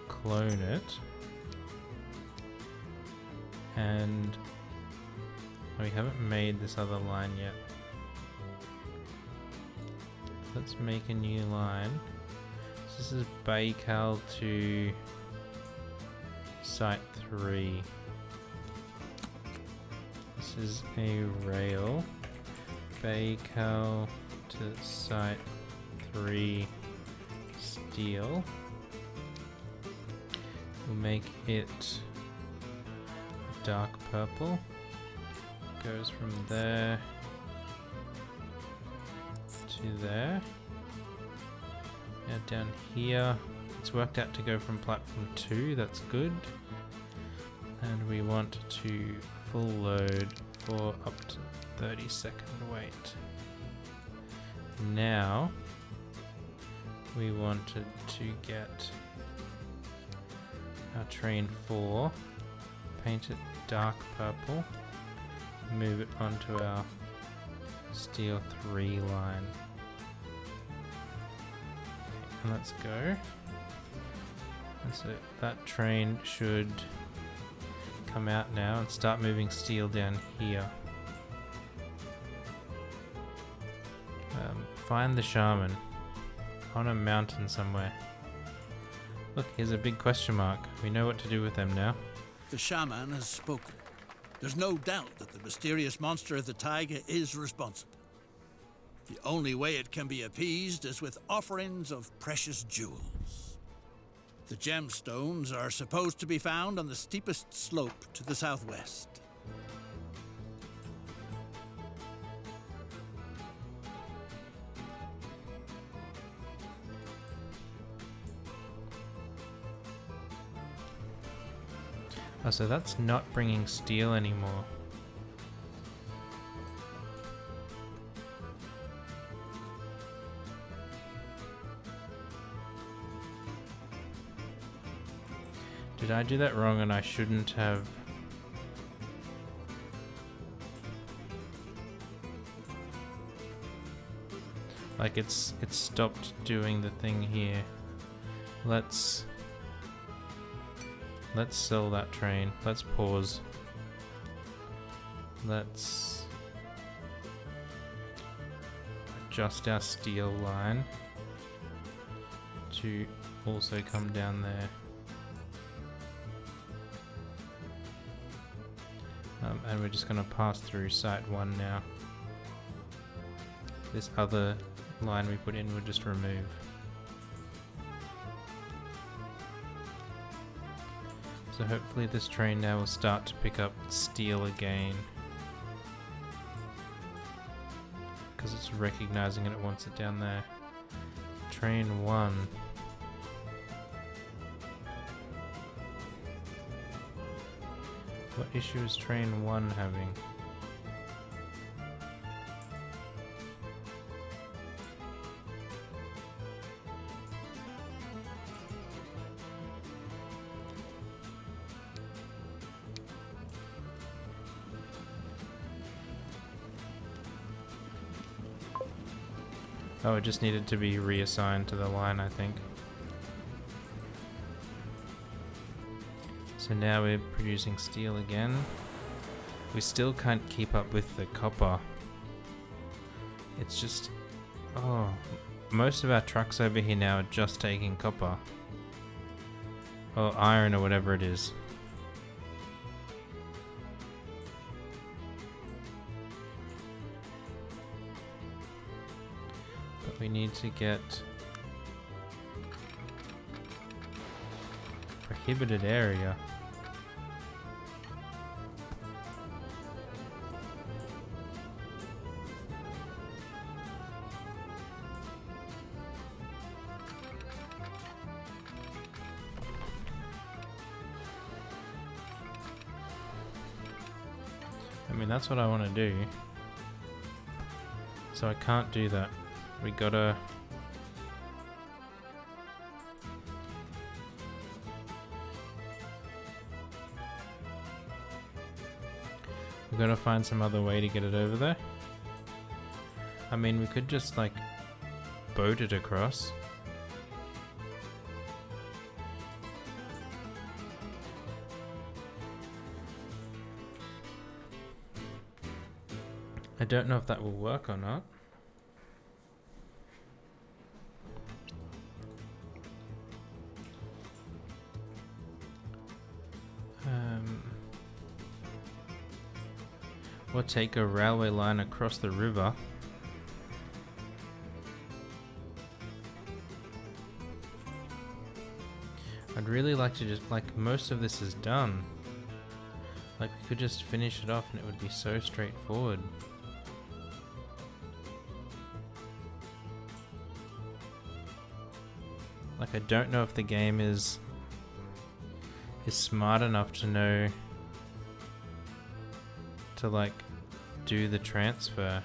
clone it, and we haven't made this other line yet. Let's make a new line. So this is Baikal to Site 3. This is a rail. Baikal to Site 3 steel. We'll make it dark purple. Goes from there to there. Now down here, it's worked out to go from platform 2, that's good. And we want to full load for up to 30-second wait. Now, we wanted to get our train 4, paint it dark purple, move it onto our steel 3 line. And let's go. And so that train should come out now and start moving steel down here. Find the shaman on a mountain somewhere. Look, here's a big question mark. We know what to do with them now. The shaman has spoken. There's no doubt that the mysterious monster of the taiga is responsible. The only way it can be appeased is with offerings of precious jewels. The gemstones are supposed to be found on the steepest slope to the southwest. Oh, so that's not bringing steel anymore. Did I do that wrong and I shouldn't have... Like it's stopped doing the thing here. Let's sell that train. Let's pause. Let's adjust our steel line to also come down there. And we're just going to pass through site 1 now. This other line we put in we'll just remove. So hopefully this train now will start to pick up steel again. Because it's recognizing it wants it down there. Train 1. What issue is train 1 having? Oh, it just needed to be reassigned to the line, I think. So now we're producing steel again. We still can't keep up with the copper. It's just... oh, most of our trucks over here now are just taking copper. Or iron or whatever it is. But we need to get... prohibited area. I mean, that's what I want to do. So I can't do that. We gotta... we gotta find some other way to get it over there. I mean, we could just, like, boat it across. I don't know if that will work or not. Or take a railway line across the river. I'd really like to just, like, most of this is done. Like, we could just finish it off and it would be so straightforward. Like, I don't know if the game is smart enough to know to, like, do the transfer.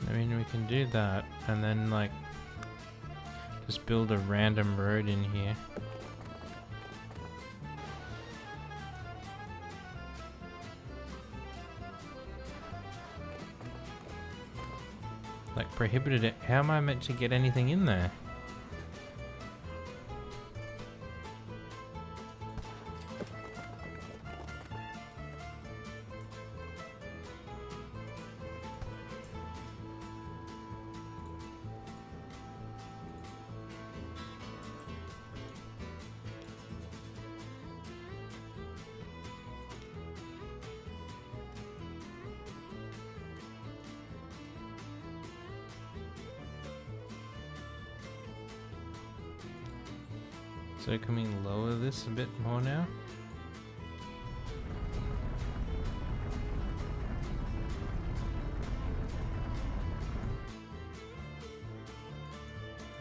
I mean, we can do that, and then, like, just build a random road in here. Like, prohibited it. How am I meant to get anything in there? So can we lower this a bit more now?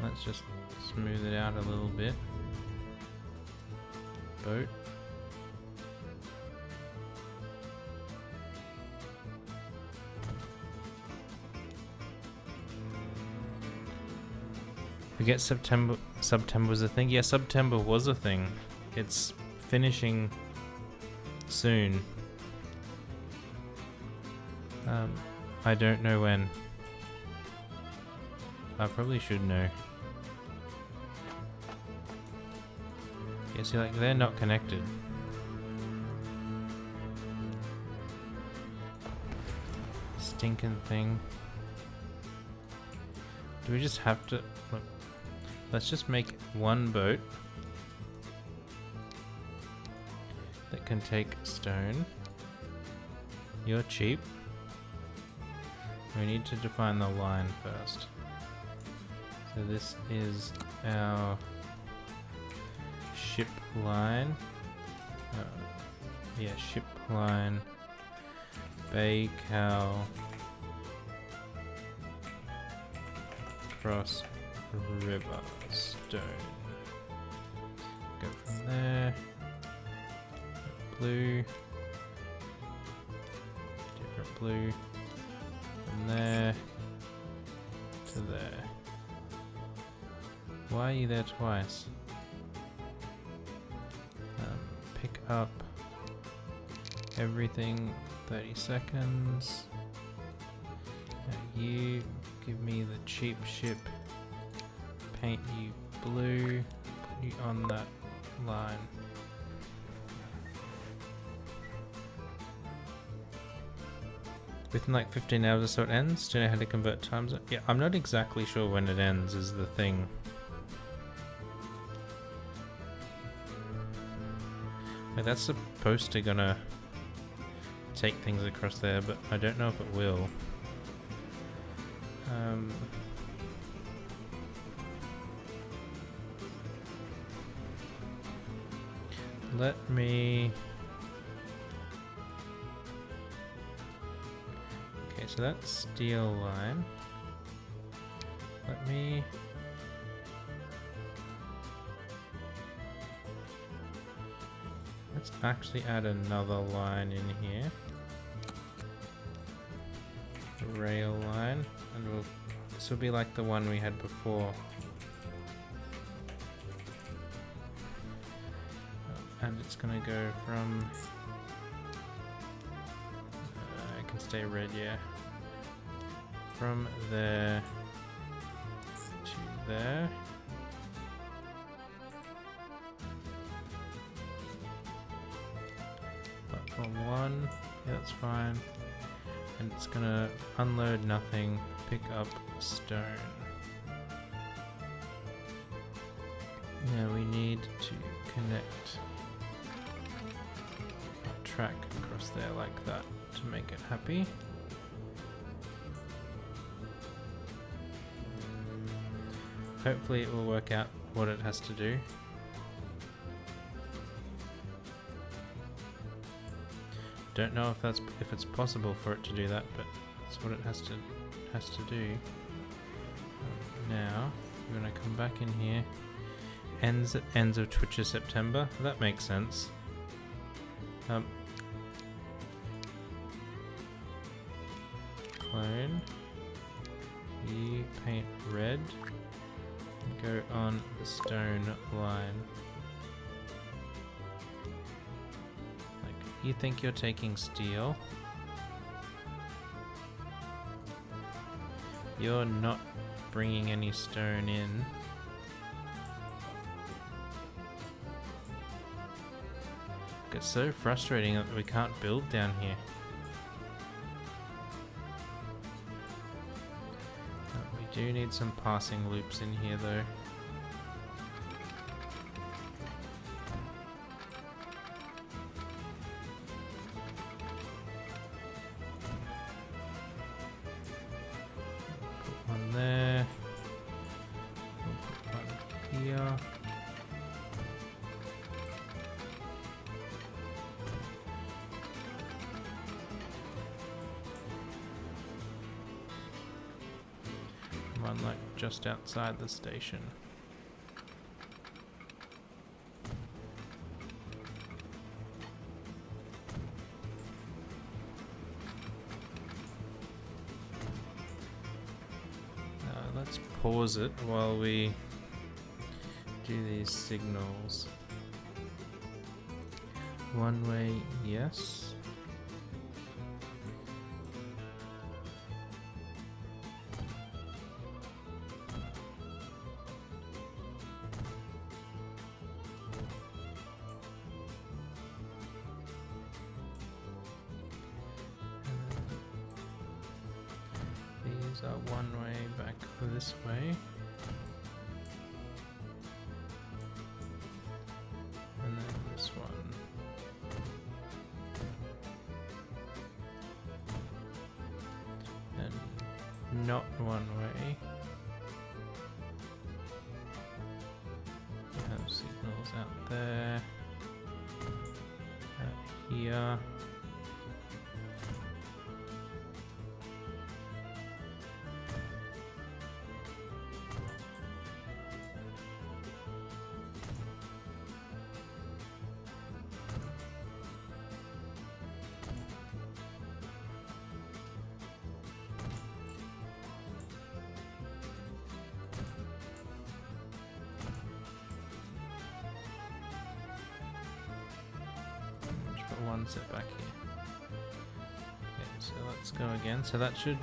Let's just smooth it out a little bit. Boat. Forget September was a thing. Yeah, September was a thing. It's finishing soon. I don't know when. I probably should know. Yeah, see, like, they're not connected. Stinking thing. Do we just have to... Look, let's just make one boat that can take stone. You're cheap. We need to define the line first. So this is our ship line. Yeah, ship line. Bay cow. Cross river stone. Go from there. Blue. Different blue. From there to there. Why are you there twice? Pick up everything 30 seconds. You give me the cheap ship. Paint you blue. Put you on that line. Within like 15 hours or so it ends. Do you know how to convert time zone? Yeah, I'm not exactly sure when it ends is the thing. Like, that's supposed to gonna take things across there, but I don't know if it will. Let me... Okay, so that's steel line. Let me... Let's actually add another line in here. The rail line, and we'll... This will be like the one we had before. And it's gonna go from... I can stay red, yeah. From there to there. Platform 1, yeah, that's fine. And it's gonna unload nothing, pick up stone. Now we need to connect a track across there like that to make it happy. Hopefully it will work out what it has to do. Don't know if it's possible for it to do that, but that's what it has to do. Now we're gonna come back in here. Ends of Twitcher September. That makes sense. Clone. You paint red. Go on the stone line. Like, you think you're taking steel? You're not bringing any stone in. It's so frustrating that we can't build down here. We do need some passing loops in here though. Put one there. We'll put one here. One like just outside the station. Let's pause it while we do these signals. One way, yes. These are one way back this way. And then this one. And not one way. We have signals out there. Out here. One set back here. Okay, so let's go again. So that should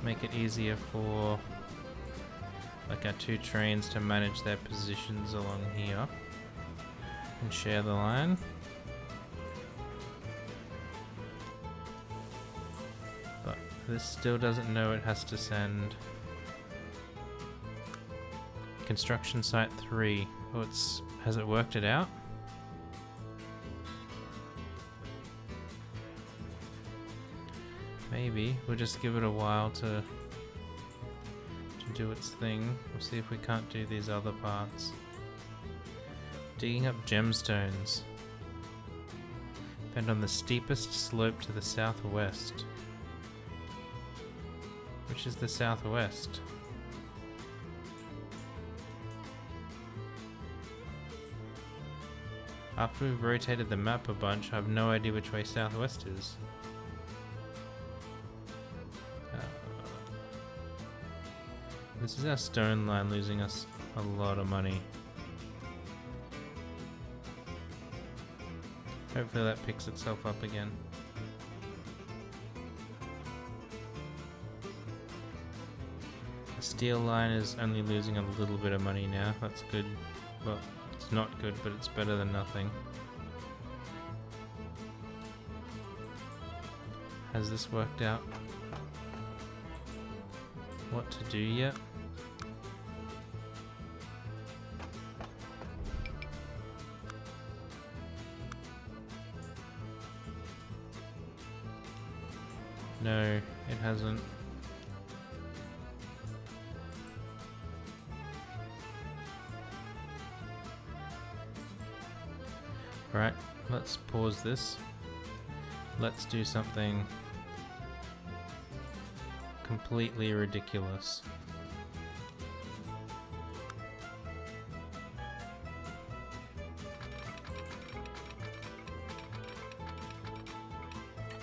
make it easier for like our two trains to manage their positions along here and share the line. But this still doesn't know it has to send construction site 3. Oh, has it worked it out? Maybe. We'll just give it a while to do its thing. We'll see if we can't do these other parts. Digging up gemstones. Found on the steepest slope to the southwest. Which is the southwest? After we've rotated the map a bunch, I have no idea which way southwest is. This is our stone line losing us a lot of money. Hopefully that picks itself up again. The steel line is only losing a little bit of money now. That's good. Well, it's not good, but it's better than nothing. Has this worked out what to do yet? No, it hasn't. Right, let's pause this. Let's do something completely ridiculous.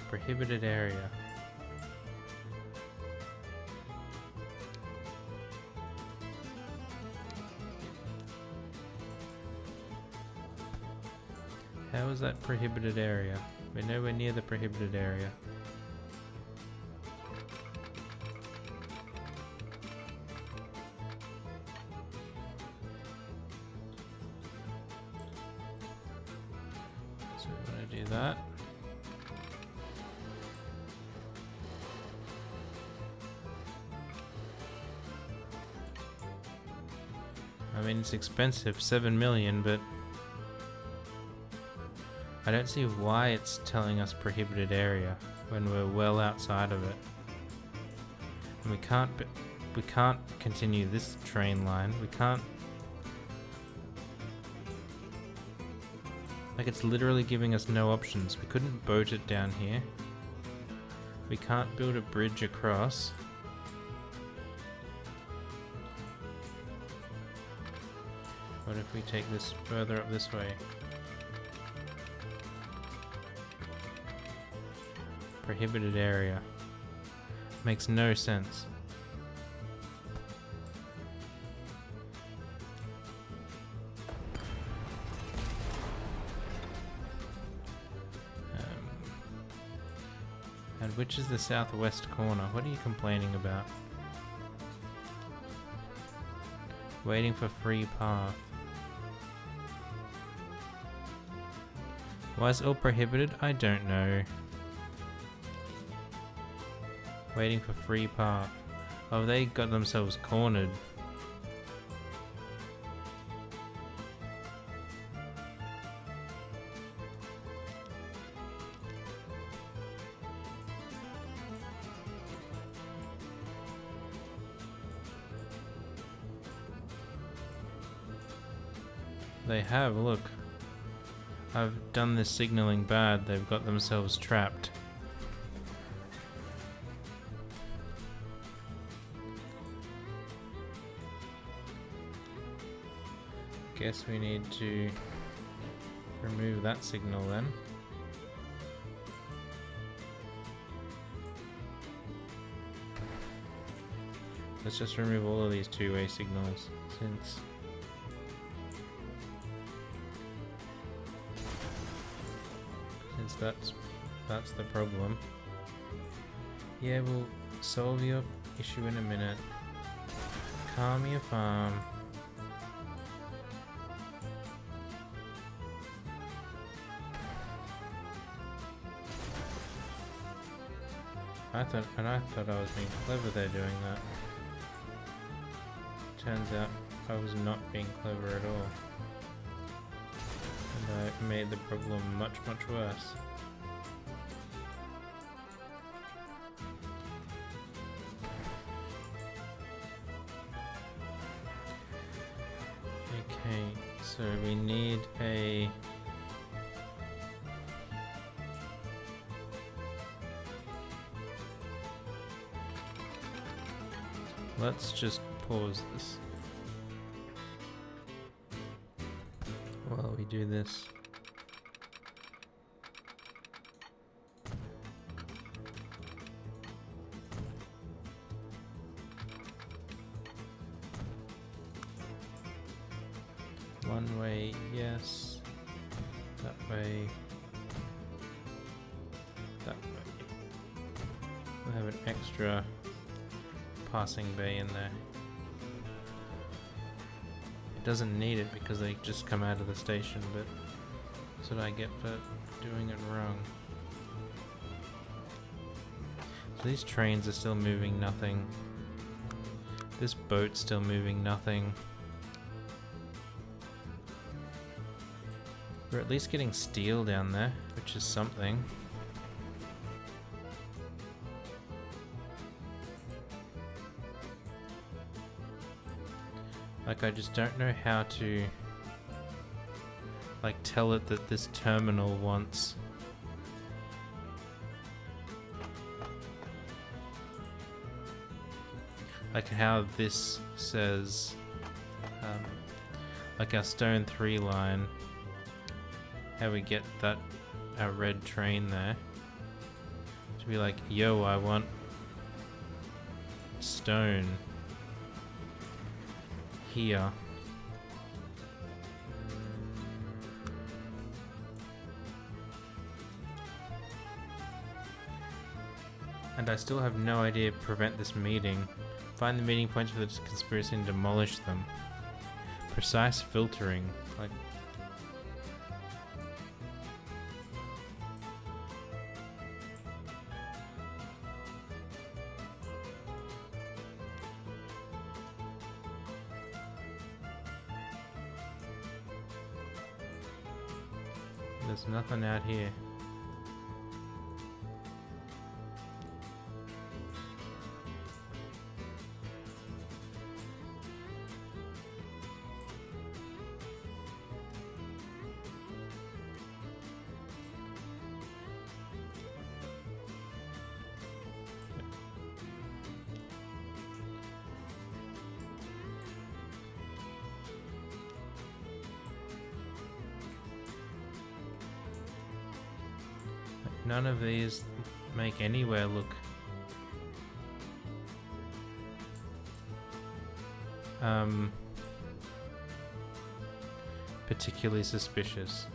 Prohibited area. How is that prohibited area? We're nowhere near the prohibited area. So we're going to do that. I mean, it's expensive, 7 million, but I don't see why it's telling us prohibited area when we're well outside of it. And we can't continue this train line. We can't. Like, it's literally giving us no options. We couldn't boat it down here. We can't build a bridge across. What if we take this further up this way? Prohibited area. Makes no sense. And which is the southwest corner? What are you complaining about? Waiting for free path. Why is it all prohibited? I don't know. Waiting for free path. Oh, they got themselves cornered. They have, look. I've done this signaling bad, they've got themselves trapped. Guess we need to remove that signal then. Let's just remove all of these two-way signals since that's the problem. Yeah, we'll solve your issue in a minute. Calm your farm. I thought I was being clever there doing that. Turns out I was not being clever at all. And I made the problem much, much worse. Okay, so we need a... Let's just pause this while we do this. One way, yes. That way. That way. We'll have an extra passing bay in there. It doesn't need it because they just come out of the station, but that's what I get for doing it wrong. So these trains are still moving nothing. This boat's still moving nothing. We're at least getting steel down there, which is something. Like, I just don't know how to, like, tell it that this terminal wants like how this says like our stone 3 line, how we get that our red train there to be like, yo, I want stone here. And I still have no idea. Prevent this meeting. Find the meeting points for the conspiracy and demolish them. Precise filtering. Like, there's nothing out here. none of these make anywhere look particularly suspicious.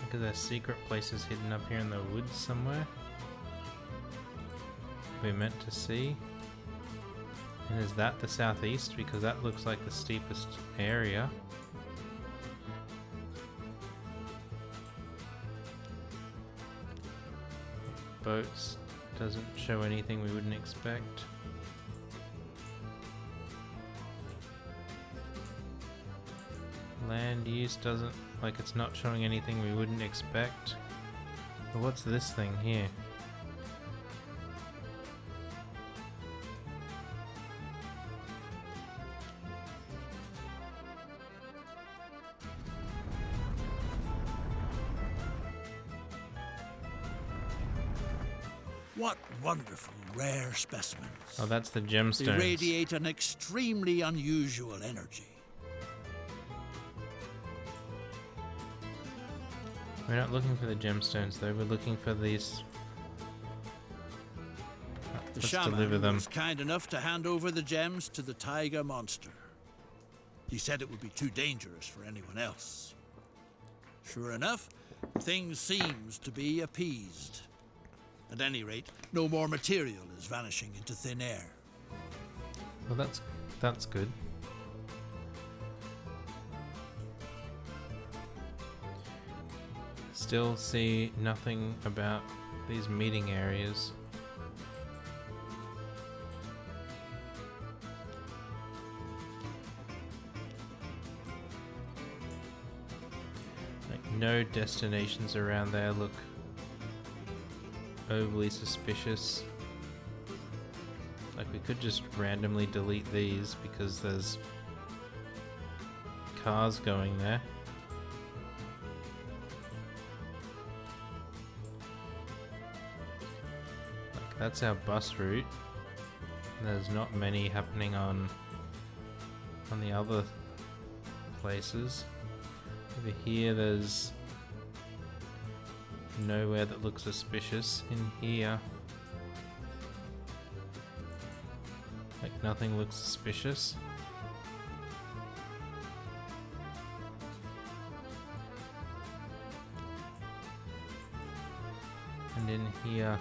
Because there's secret places hidden up here in the woods somewhere we're meant to see. And is that the southeast? Because that looks like the steepest area. Boats doesn't show anything we wouldn't expect. Land use doesn't, like, it's not showing anything we wouldn't expect. But what's this thing here? What wonderful rare specimens. Oh, that's the They gemstones. radiate an extremely unusual energy. We're not looking for the gemstones though, we're looking for these. The Let's shaman deliver them. was kind enough to hand over the gems to the tiger monster. He said it would be too dangerous for anyone else. Sure enough, things seems to be appeased. At any rate, no more material is vanishing into thin air. Well, that's good. Still see nothing about these meeting areas. Like, no destinations around there look overly suspicious. Like, we could just randomly delete these because there's cars going there. Like, that's our bus route. There's not many happening on the other places. Over here there's nowhere that looks suspicious. In here, like, nothing looks suspicious. And in here,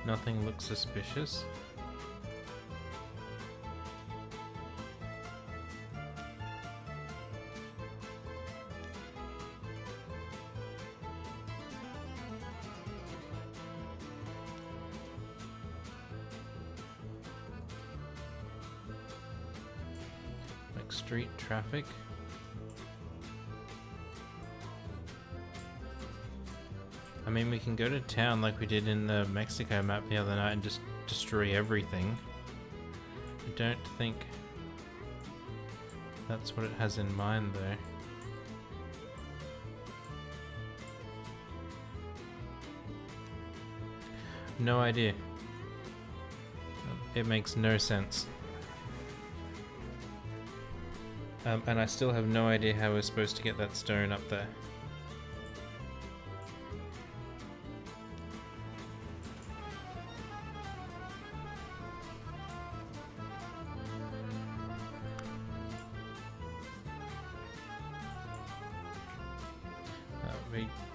nothing looks suspicious. Like street traffic. I mean, we can go to town like we did in the Mexico map the other night and just destroy everything. I don't think that's what it has in mind, though. No idea. It makes no sense. And I still have no idea how we're supposed to get that stone up there.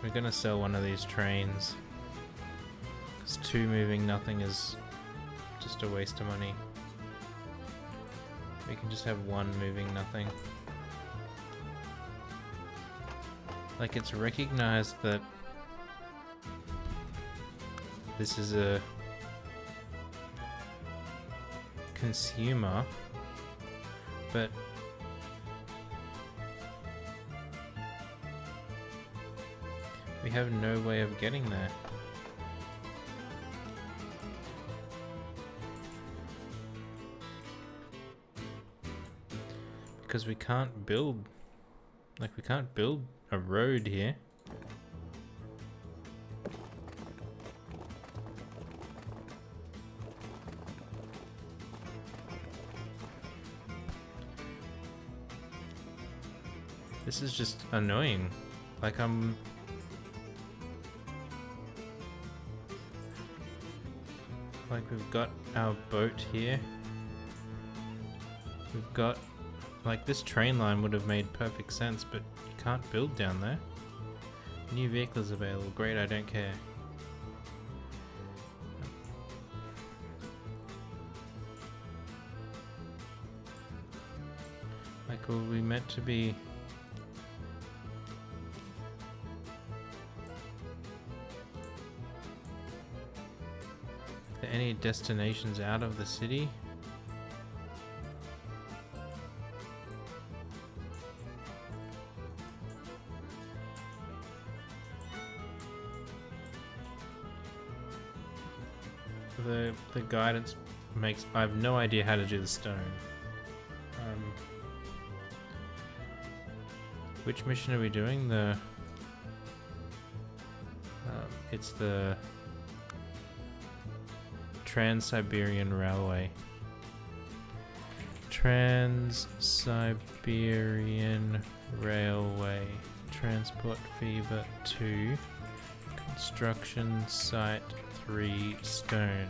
We're gonna sell one of these trains. Because 2 moving nothing is just a waste of money. We can just have 1 moving nothing. Like, it's recognized that this is a consumer, but we have no way of getting there. because we can't build, like we can't build a road here. This is just annoying. Like like we've got our boat here. We've got, like, this train line would have made perfect sense, but you can't build down there. New vehicles available. Great, I don't care. Like, were we meant to be... Are there any destinations out of the city? The guidance makes... I have no idea how to do the stone. Which mission are we doing? The... it's the... Trans-Siberian Railway. Trans-Siberian Railway. Transport Fever 2. Construction Site 3 Stone.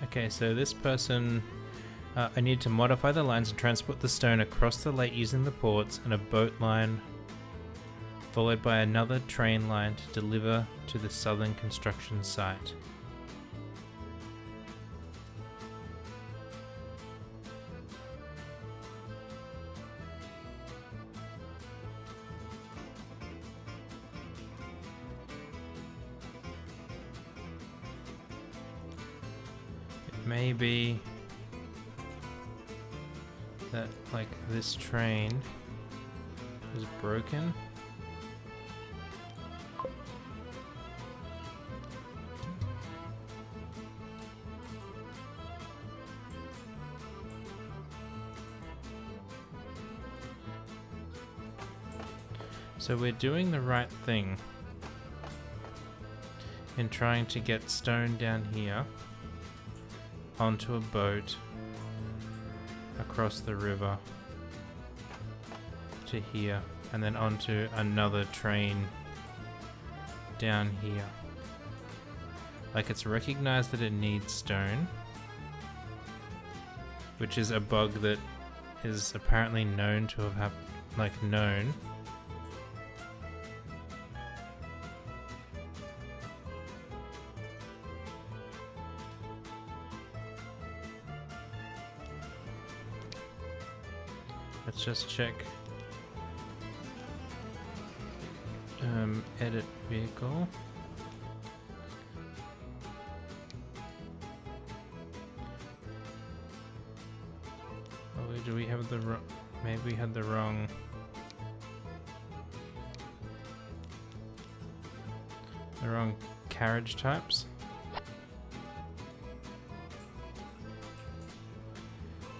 Okay, so this person, I need to modify the lines and transport the stone across the lake using the ports and a boat line, followed by another train line to deliver to the southern construction site. Maybe that, like, this train is broken. So we're doing the right thing in trying to get stone down here onto a boat across the river to here, and then onto another train down here. Like, it's recognized that it needs stone, which is a bug that is apparently known to have known. Let's just check. Edit vehicle. Oh, do we have the wrong? Maybe we had the wrong. The wrong carriage types.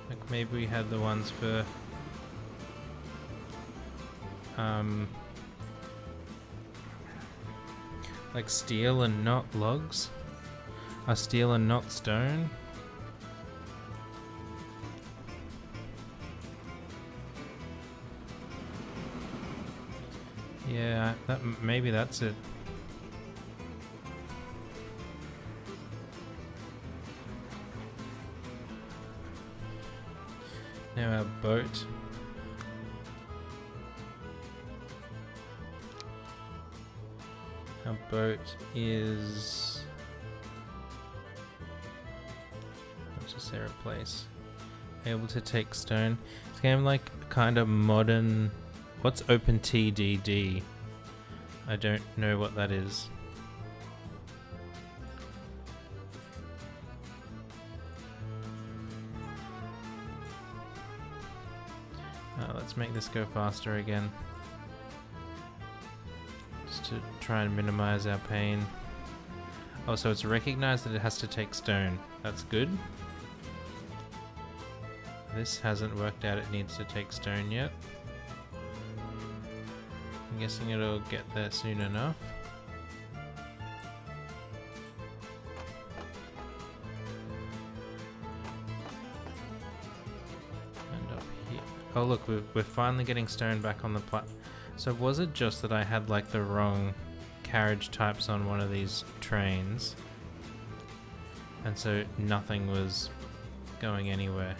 Like, maybe we had the ones for like steel and not logs, steel and not stone. Yeah, maybe that's it. Now our boat Our boat is... let's just say replace. Able to take stone. It's game like kind of modern... What's OpenTDD? I don't know what that is. Let's make this go faster again. Just to try and minimize our pain. Oh, so it's recognized that it has to take stone. That's good. This hasn't worked out it needs to take stone yet. I'm guessing it'll get there soon enough. Oh look, we're finally getting stone back on the platform. So was it just that I had like the wrong carriage types on one of these trains? And so nothing was going anywhere.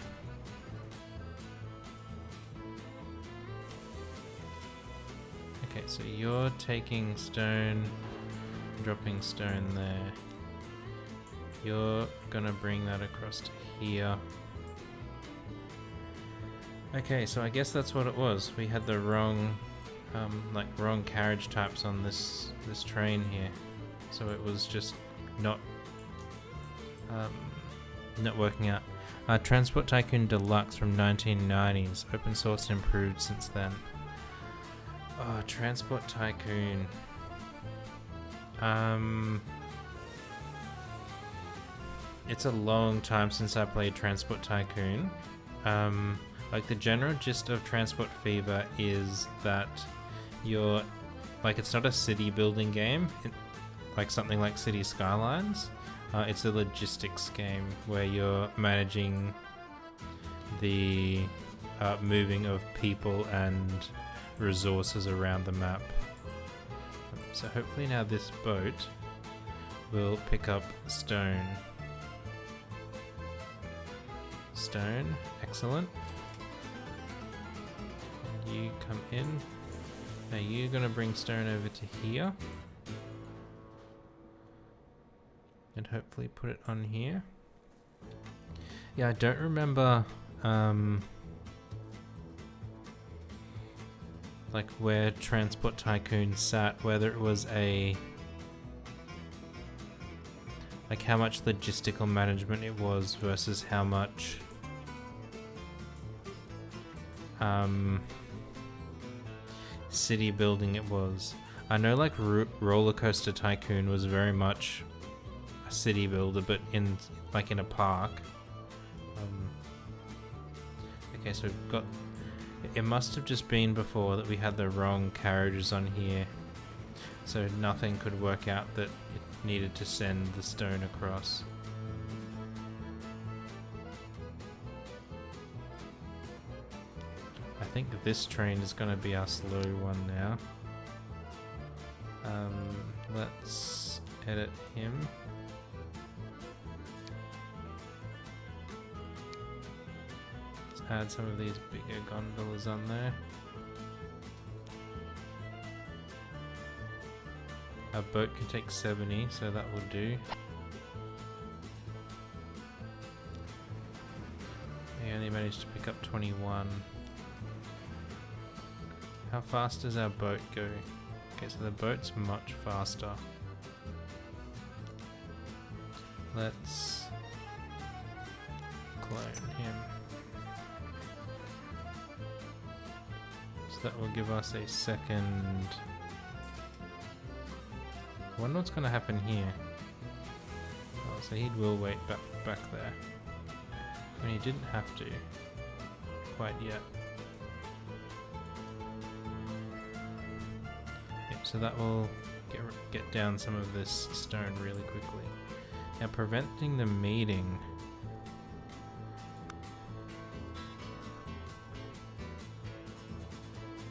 Okay, so you're taking stone, dropping stone there. You're gonna bring that across to here. Okay, so I guess that's what it was. We had the wrong, wrong carriage types on this train here, so it was just not working out. Transport Tycoon Deluxe from 1990s, open source and improved since then. Oh, Transport Tycoon. It's a long time since I played Transport Tycoon. Like the general gist of Transport Fever is that you're, like, it's not a city building game, like something like City Skylines. It's a logistics game where you're managing the moving of people and resources around the map. So hopefully now this boat will pick up stone. Stone, excellent. You come in. Now you're gonna bring stone over to here. And hopefully put it on here. Yeah, I don't remember like where Transport Tycoon sat, whether it was a like how much logistical management it was versus how much city building it was. I know like Roller Coaster Tycoon was very much a city builder, but in a park. Okay, so we've got, it must have just been before that we had the wrong carriages on here, so nothing could work out that it needed to send the stone across. I think this train is going to be our slow one now. Let's edit him. Let's add some of these bigger gondolas on there. Our boat can take 70, so that will do. We only managed to pick up 21. How fast does our boat go? Okay, so the boat's much faster. Let's clone him. So that will give us a second. I wonder what's going to happen here. Oh, so he will wait back there. I mean, he didn't have to quite yet. So that will get down some of this stone really quickly. Now preventing the meeting.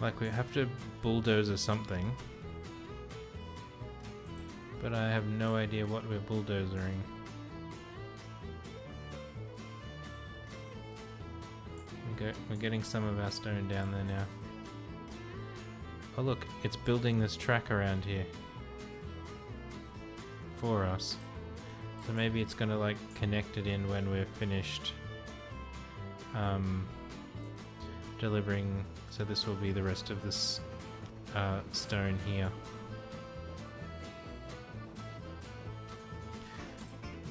Like we have to bulldoze or something. But I have no idea what we're bulldozering. We're getting some of our stone down there now. Oh look, it's building this track around here. for us. So maybe it's gonna like connect it in when we're finished delivering. So this will be the rest of this stone here.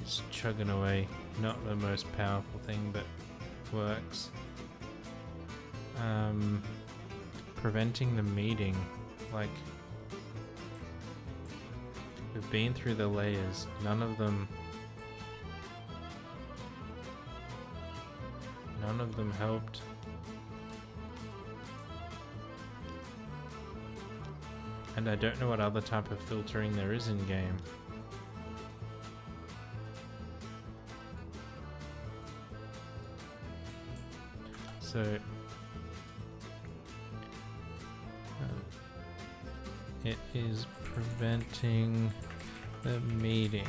Just chugging away. Not the most powerful thing, but works. Preventing the meeting. Like, we've been through the layers. None of them helped. And I don't know what other type of filtering there is in game. So it is preventing the meeting.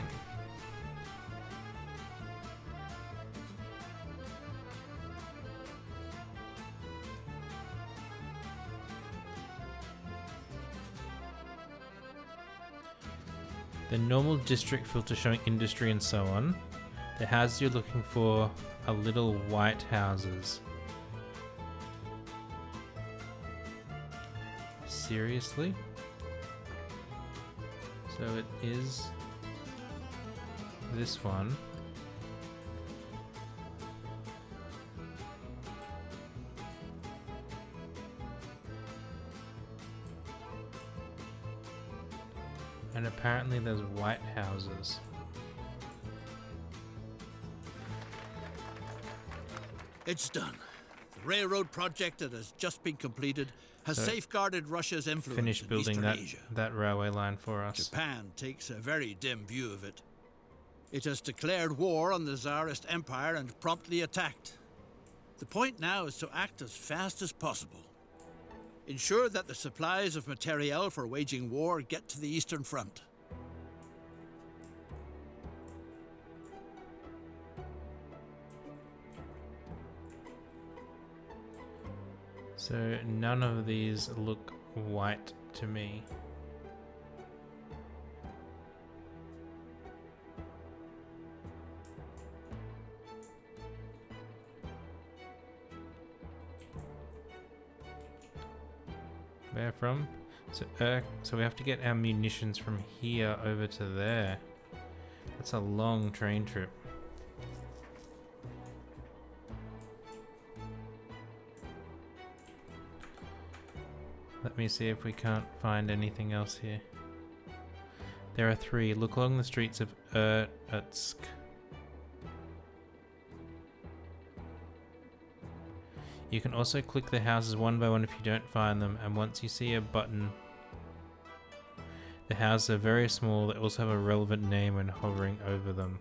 The normal district filter showing industry and so on. The houses you're looking for are little white houses. Seriously? So it is this one. And apparently there's white houses. It's done. The railroad project that has just been completed has safeguarded Russia's influence Finish in building Eastern Asia. that railway line for us. Japan takes a very dim view of it. It has declared war on the Tsarist Empire and promptly attacked. The point now is to act as fast as possible. Ensure that the supplies of materiel for waging war get to the Eastern Front. So none of these look white to me. Where from? So we have to get our munitions from here over to there. That's a long train trip. Let me see if we can't find anything else here. There are 3. Look along the streets of Irkutsk. You can also click the houses one by one if you don't find them, and once you see a button, the houses are very small. They also have a relevant name when hovering over them.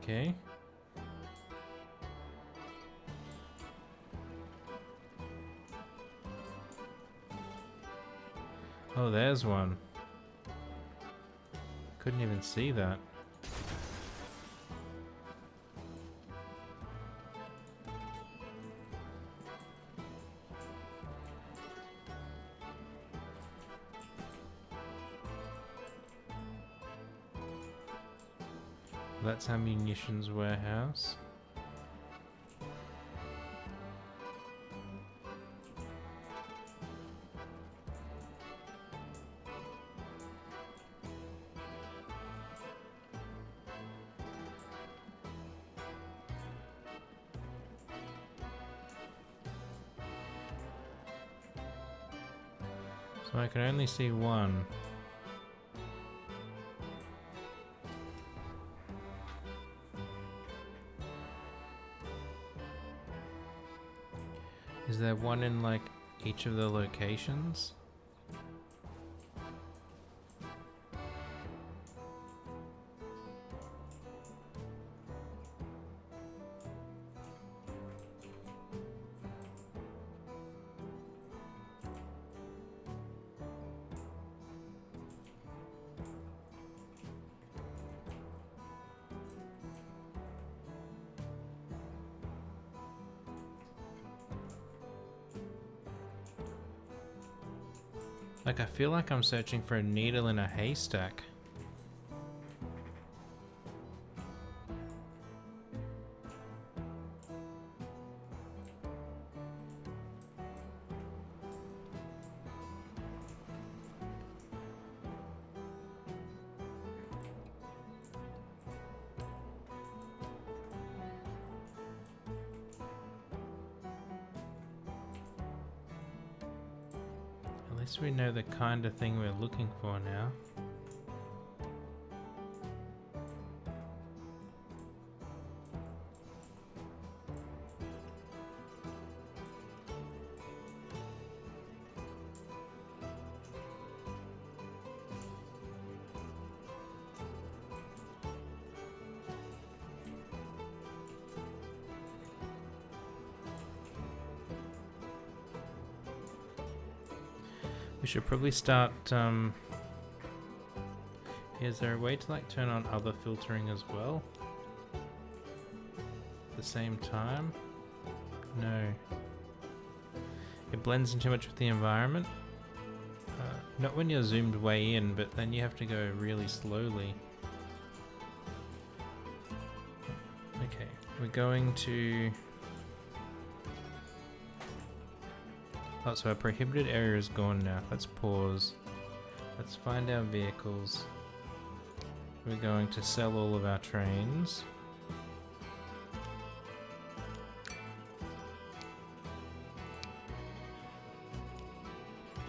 Okay. Oh, there's one. Couldn't even see that. That's our munitions warehouse. So I can only see one. Is there one in like each of the locations? Like, I feel like I'm searching for a needle in a haystack. At least we know the kind of thing we're looking for now. We should probably start, is there a way to like turn on other filtering as well? At the same time? No. It blends in too much with the environment. Not when you're zoomed way in, but then you have to go really slowly. Okay, we're going to... Oh, so our prohibited area is gone now. Let's pause. Let's find our vehicles. We're going to sell all of our trains.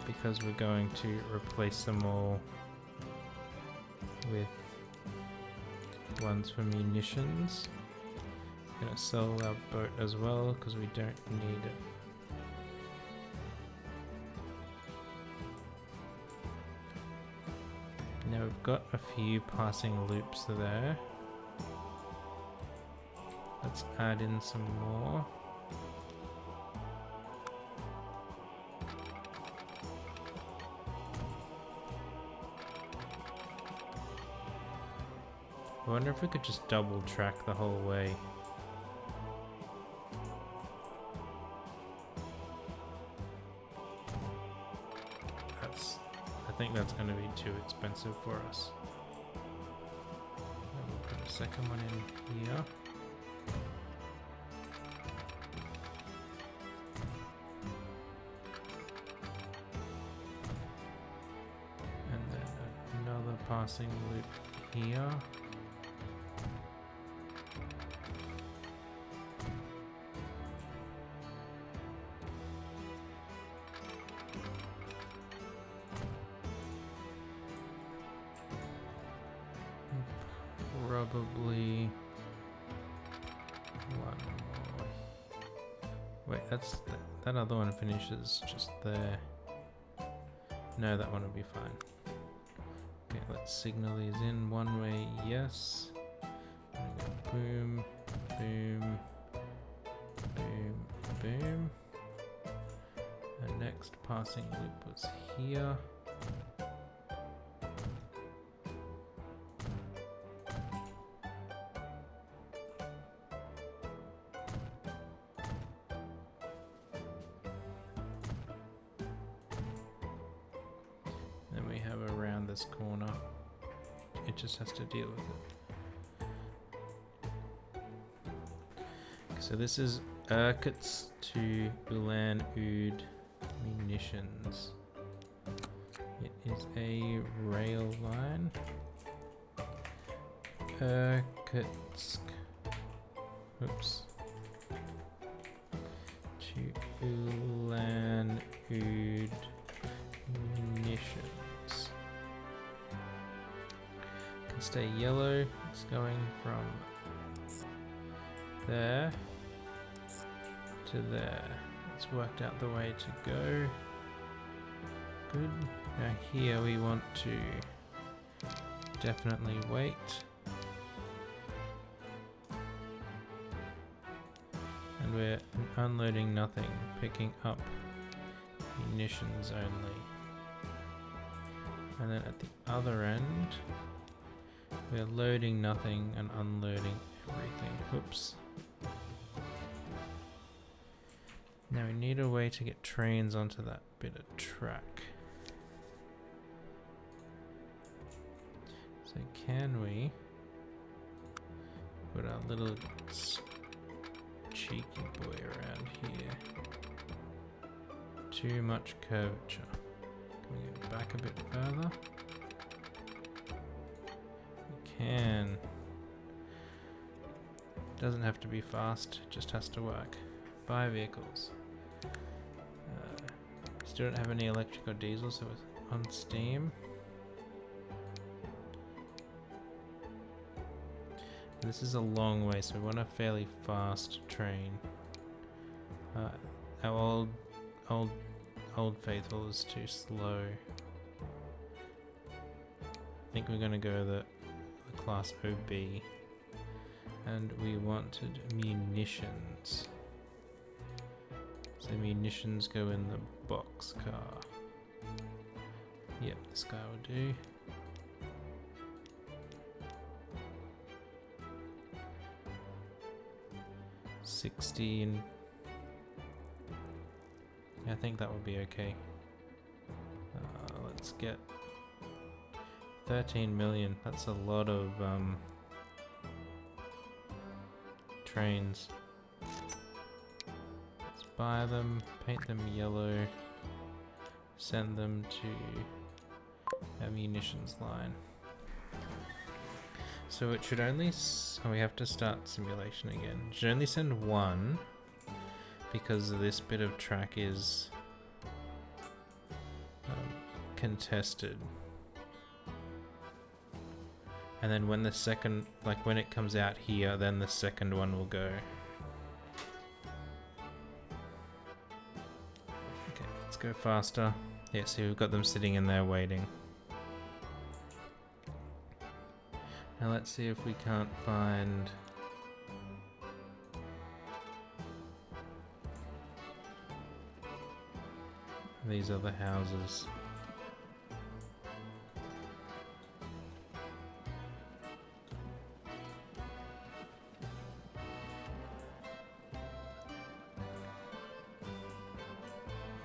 Because we're going to replace them all with ones for munitions. We're going to sell our boat as well because we don't need it. Now we've got a few passing loops there. Let's add in some more. I wonder if we could just double track the whole way. I think that's going to be too expensive for us. And we'll put a second one in here. And then another passing loop here. Probably one more. Wait, that's that other one finishes just there. No, that one will be fine. Okay, let's signal these in one way. Yes. Go boom, boom, boom, boom. And next passing loop was here. Corner. It just has to deal with it. So this is Urquhart to Ulan Oud munitions. It is a rail line. Irkutsk. Oops. To Ulan Oud munitions. Stay yellow. It's going from there to there. It's worked out the way to go. Good. Now here we want to definitely wait. And we're unloading nothing, picking up munitions only. And then at the other end, we're loading nothing and unloading everything. Whoops. Now we need a way to get trains onto that bit of track. So can we put our little cheeky boy around here? Too much curvature. Can we get back a bit further? We can. Doesn't have to be fast, just has to work. Buy vehicles. Still don't have any electric or diesel, so it's on steam. This is a long way, so we want a fairly fast train. Our old faithful is too slow. I think we're gonna go the class OB. And we wanted munitions. So munitions go in the box car. Yep, this guy will do. $60 and I think that will be okay. Let's get 13 million. That's a lot of trains. Let's buy them, paint them yellow, send them to a munitions line. So it should only we have to start simulation again. It should only send one because this bit of track is contested. And then when the second, like when it comes out here, then the second one will go. Okay, let's go faster. Yeah, see, we've got them sitting in there waiting. Now let's see if we can't find these other houses.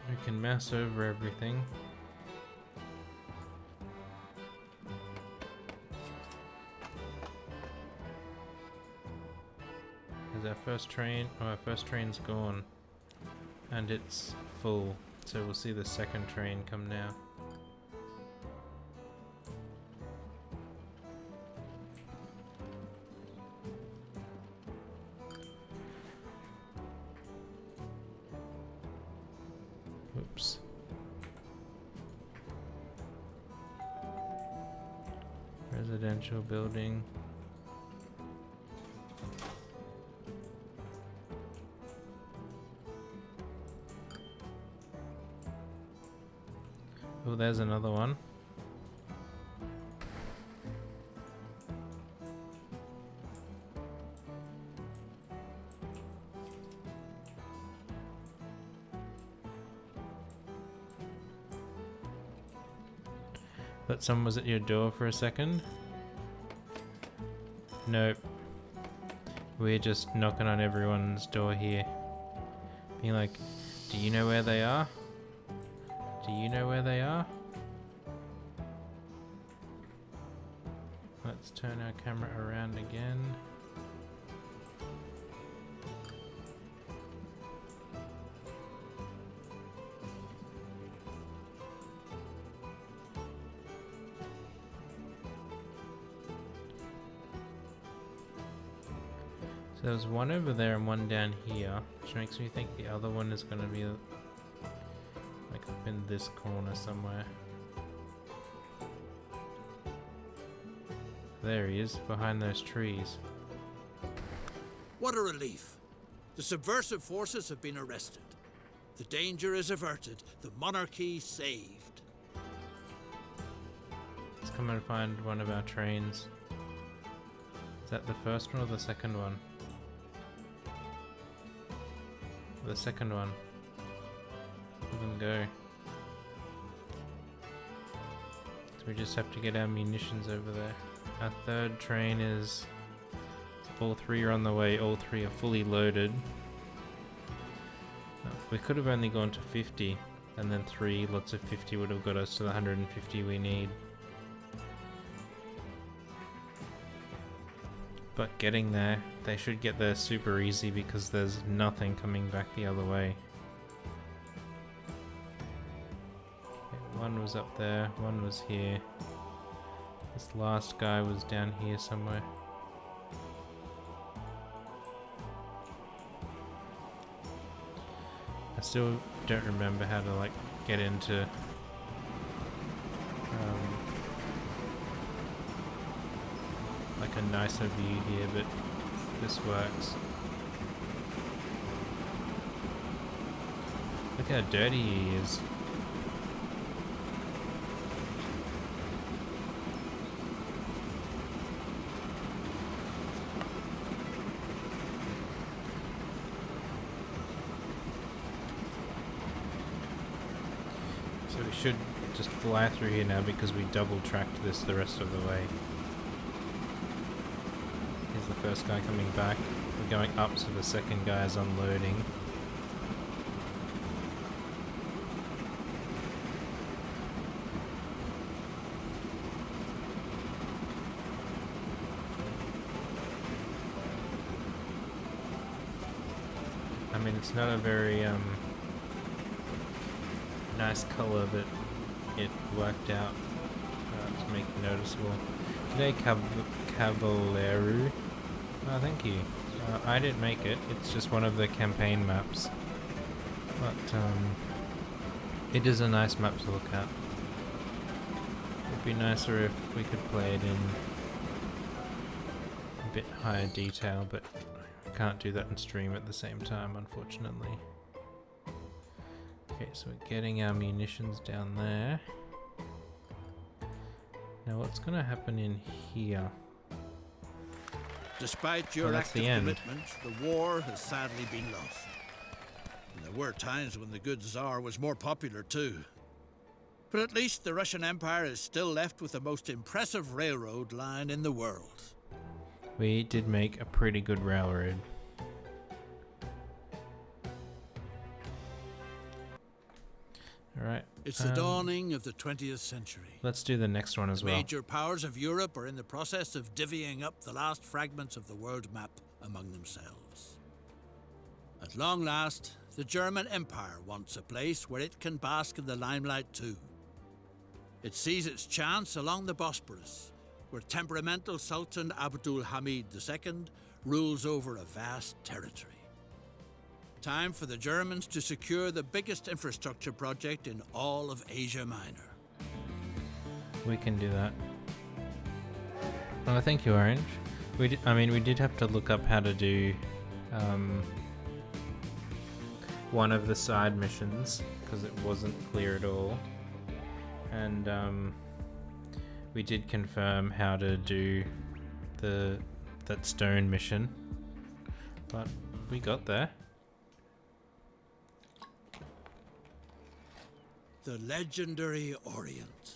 We can mass over everything. Our first train's gone and it's full, so we'll see the second train come now. Oops. Residential building. Oh, there's another one. Thought someone was at your door for a second. Nope. We're just knocking on everyone's door here. Being like, do you know where they are? Do you know where they are? Let's turn our camera around again. So there's one over there and one down here, which makes me think the other one is going to be like up in this corner somewhere. There he is, behind those trees. What a relief. The subversive forces have been arrested. The danger is averted. The monarchy saved. Let's come and find one of our trains. Is that the first one or the second one? The second one. Let them go. So we just have to get our munitions over there. Our third train is... all three are on the way, all three are fully loaded. We could have only gone to 50, and then 3 lots of 50 would have got us to the 150 we need. But getting there, they should get there super easy because there's nothing coming back the other way. Okay, one was up there, one was here. This last guy was down here somewhere. I still don't remember how to like get into like a nicer view here, but this works. Look how dirty he is. So we should just fly through here now because we double tracked this the rest of the way. Here's the first guy coming back. We're going up, so the second guy is unloading. I mean, it's not a very nice color, but it worked out to make it noticeable. Today, Cavaleru. Oh, thank you. I didn't make it. It's just one of the campaign maps. But it is a nice map to look at. It'd be nicer if we could play it in a bit higher detail, but I can't do that in stream at the same time, unfortunately. Okay, so we're getting our munitions down there. Now what's going to happen in here? Despite your active commitment, the war has sadly been lost. And there were times when the good Tsar was more popular too. But at least the Russian Empire is still left with the most impressive railroad line in the world. We did make a pretty good railroad. Alright. It's the dawning of the 20th century. Let's do the next one as well. Major powers of Europe are in the process of divvying up the last fragments of the world map among themselves. At long last, the German Empire wants a place where it can bask in the limelight too. It sees its chance along the Bosporus, where temperamental Sultan Abdul Hamid II rules over a vast territory. Time for the Germans to secure the biggest infrastructure project in all of Asia Minor. We can do that. Oh, thank you, Orange. We did have to look up how to do one of the side missions because it wasn't clear at all, and we did confirm how to do that stone mission, but we got there. The legendary Orient.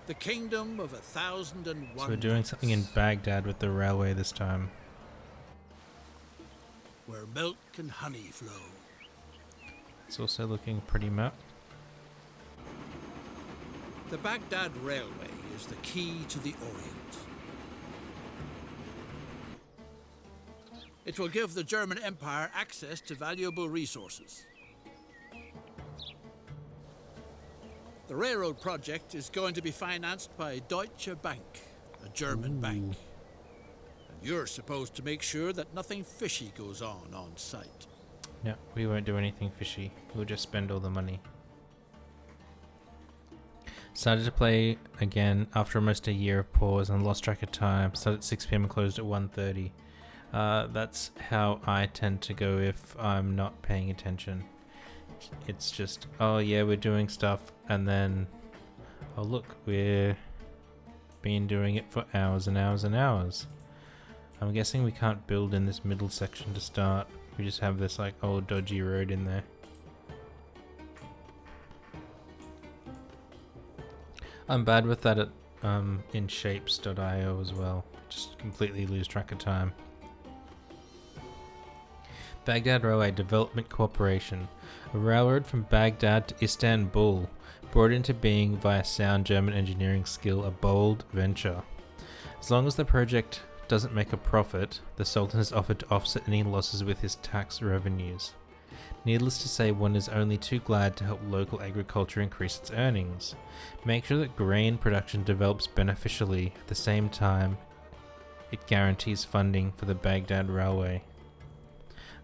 The kingdom of 1,001. So we're doing something in Baghdad with the railway this time. Where milk and honey flow. It's also looking pretty map. The Baghdad Railway is the key to the Orient. It will give the German Empire access to valuable resources. The railroad project is going to be financed by Deutsche Bank, a German bank. And you're supposed to make sure that nothing fishy goes on site. No, we won't do anything fishy. We'll just spend all the money. Started to play again after almost a year of pause and lost track of time. Started at 6 PM and closed at 1:30. That's how I tend to go if I'm not paying attention. It's just, oh yeah, we're doing stuff, and then, oh look, we're been doing it for hours and hours and hours. I'm guessing we can't build in this middle section to start. We just have this like old dodgy road in there. I'm bad with that at in shapes.io as well. Just completely lose track of time. Baghdad Railway Development Corporation, a railroad from Baghdad to Istanbul, brought into being via sound German engineering skill, a bold venture. As long as the project doesn't make a profit, the Sultan has offered to offset any losses with his tax revenues. Needless to say, one is only too glad to help local agriculture increase its earnings. Make sure that grain production develops beneficially at the same time it guarantees funding for the Baghdad Railway.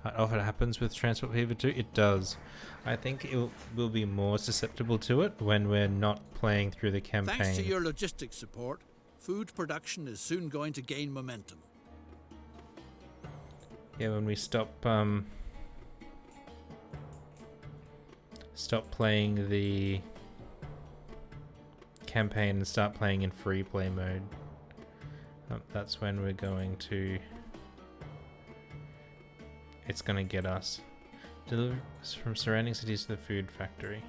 How often it happens with Transport Fever 2? It does. I think it will be more susceptible to it when we're not playing through the campaign. Thanks to your logistics support, food production is soon going to gain momentum. Yeah, when we stop playing the campaign and start playing in free play mode, that's when we're going to... It's going to get us. Deliver from surrounding cities to the food factory.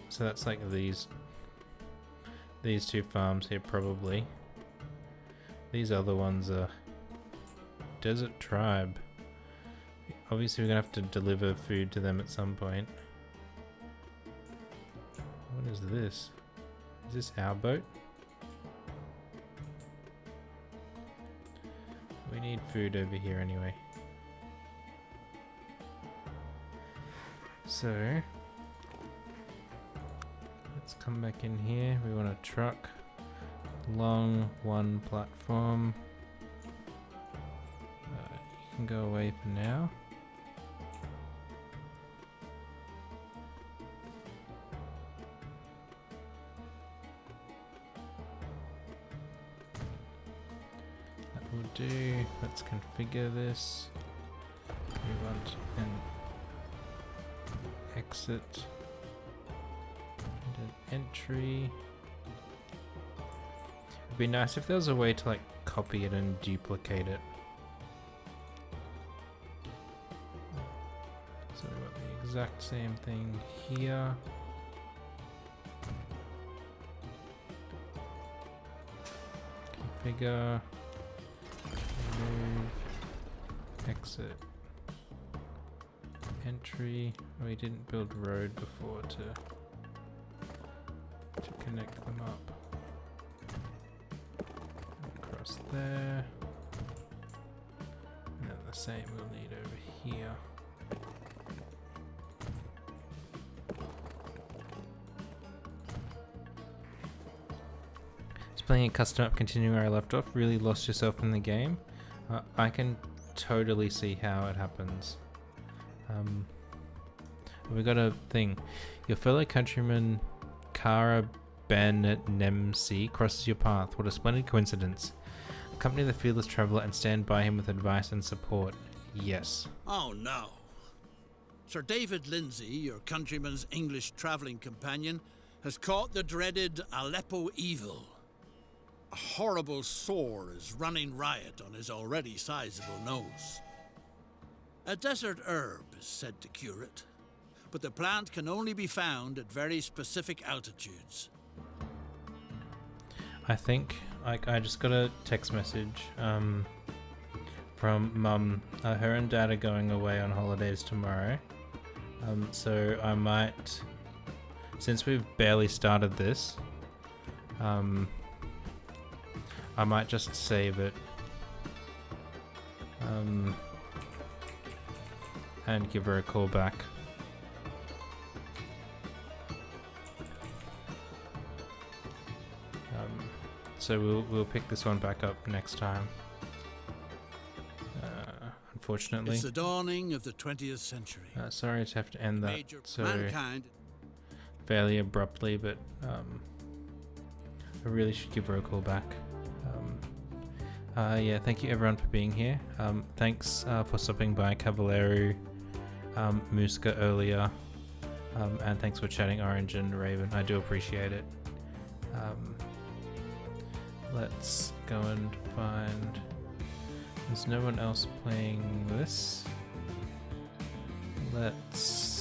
So that's like these two farms here probably. These other ones are Desert Tribe. Obviously we're going to have to deliver food to them at some point. What is this? Is this our boat? We need food over here anyway. So, let's come back in here. We want a truck. Long one platform. You can go away for now. That will do. Let's configure this. We want an exit and an entry. It'd be nice if there was a way to like copy it and duplicate it. So we want the exact same thing here. Configure, remove, exit. Entry. We didn't build road before to connect them up. Across there. And then the same we'll need over here. Just playing a custom map, continuing where I left off. Really lost yourself in the game. I can totally see how it happens. We got a thing. Your fellow countryman Kara Ben Nemsi crosses your path. What a splendid coincidence. Accompany the fearless traveller and stand by him with advice and support. Yes. Oh no. Sir David Lindsay, your countryman's English travelling companion, has caught the dreaded Aleppo evil. A horrible sore is running riot on his already sizable nose. A desert herb is said to cure it, but the plant can only be found at very specific altitudes. I think I just got a text message from Mum. Her and Dad are going away on holidays tomorrow. So I might, since we've barely started this, I might just save it. And give her a call back. So we'll pick this one back up next time. Unfortunately. It's the dawning of the 20th century. Sorry to have to end that Major so mankind. fairly abruptly, but I really should give her a call back. Yeah, thank you everyone for being here. Thanks for stopping by Cavallero, Muska earlier, and thanks for chatting Orange and Raven. I do appreciate it. Let's go and find... There's no one else playing this. Let's...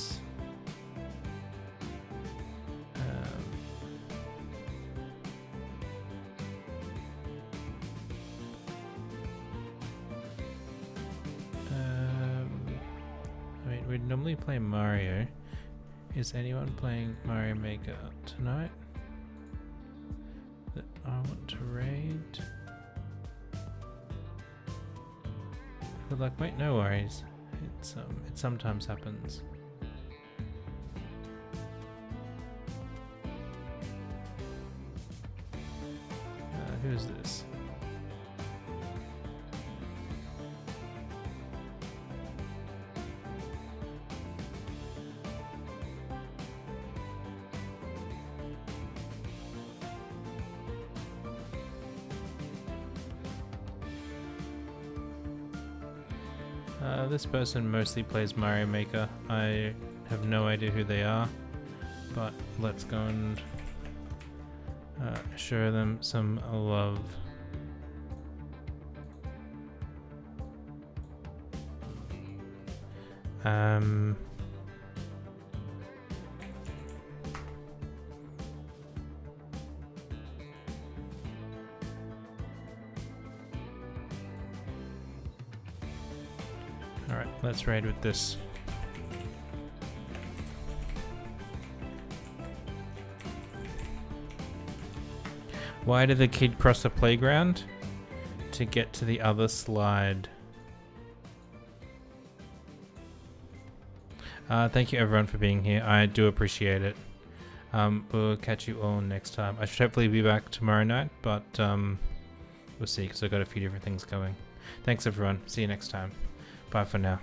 I mean, we'd normally play Mario. Is anyone playing Mario Maker tonight that I want to raid? Good luck, mate. No worries. It sometimes happens. Who's this? This person mostly plays Mario Maker. I have no idea who they are, but let's go and show them some love. Alright, let's raid with this. Why did the kid cross the playground? To get to the other slide. Thank you everyone for being here. I do appreciate it. We'll catch you all next time. I should hopefully be back tomorrow night, but we'll see because I've got a few different things going. Thanks everyone. See you next time. Bye for now.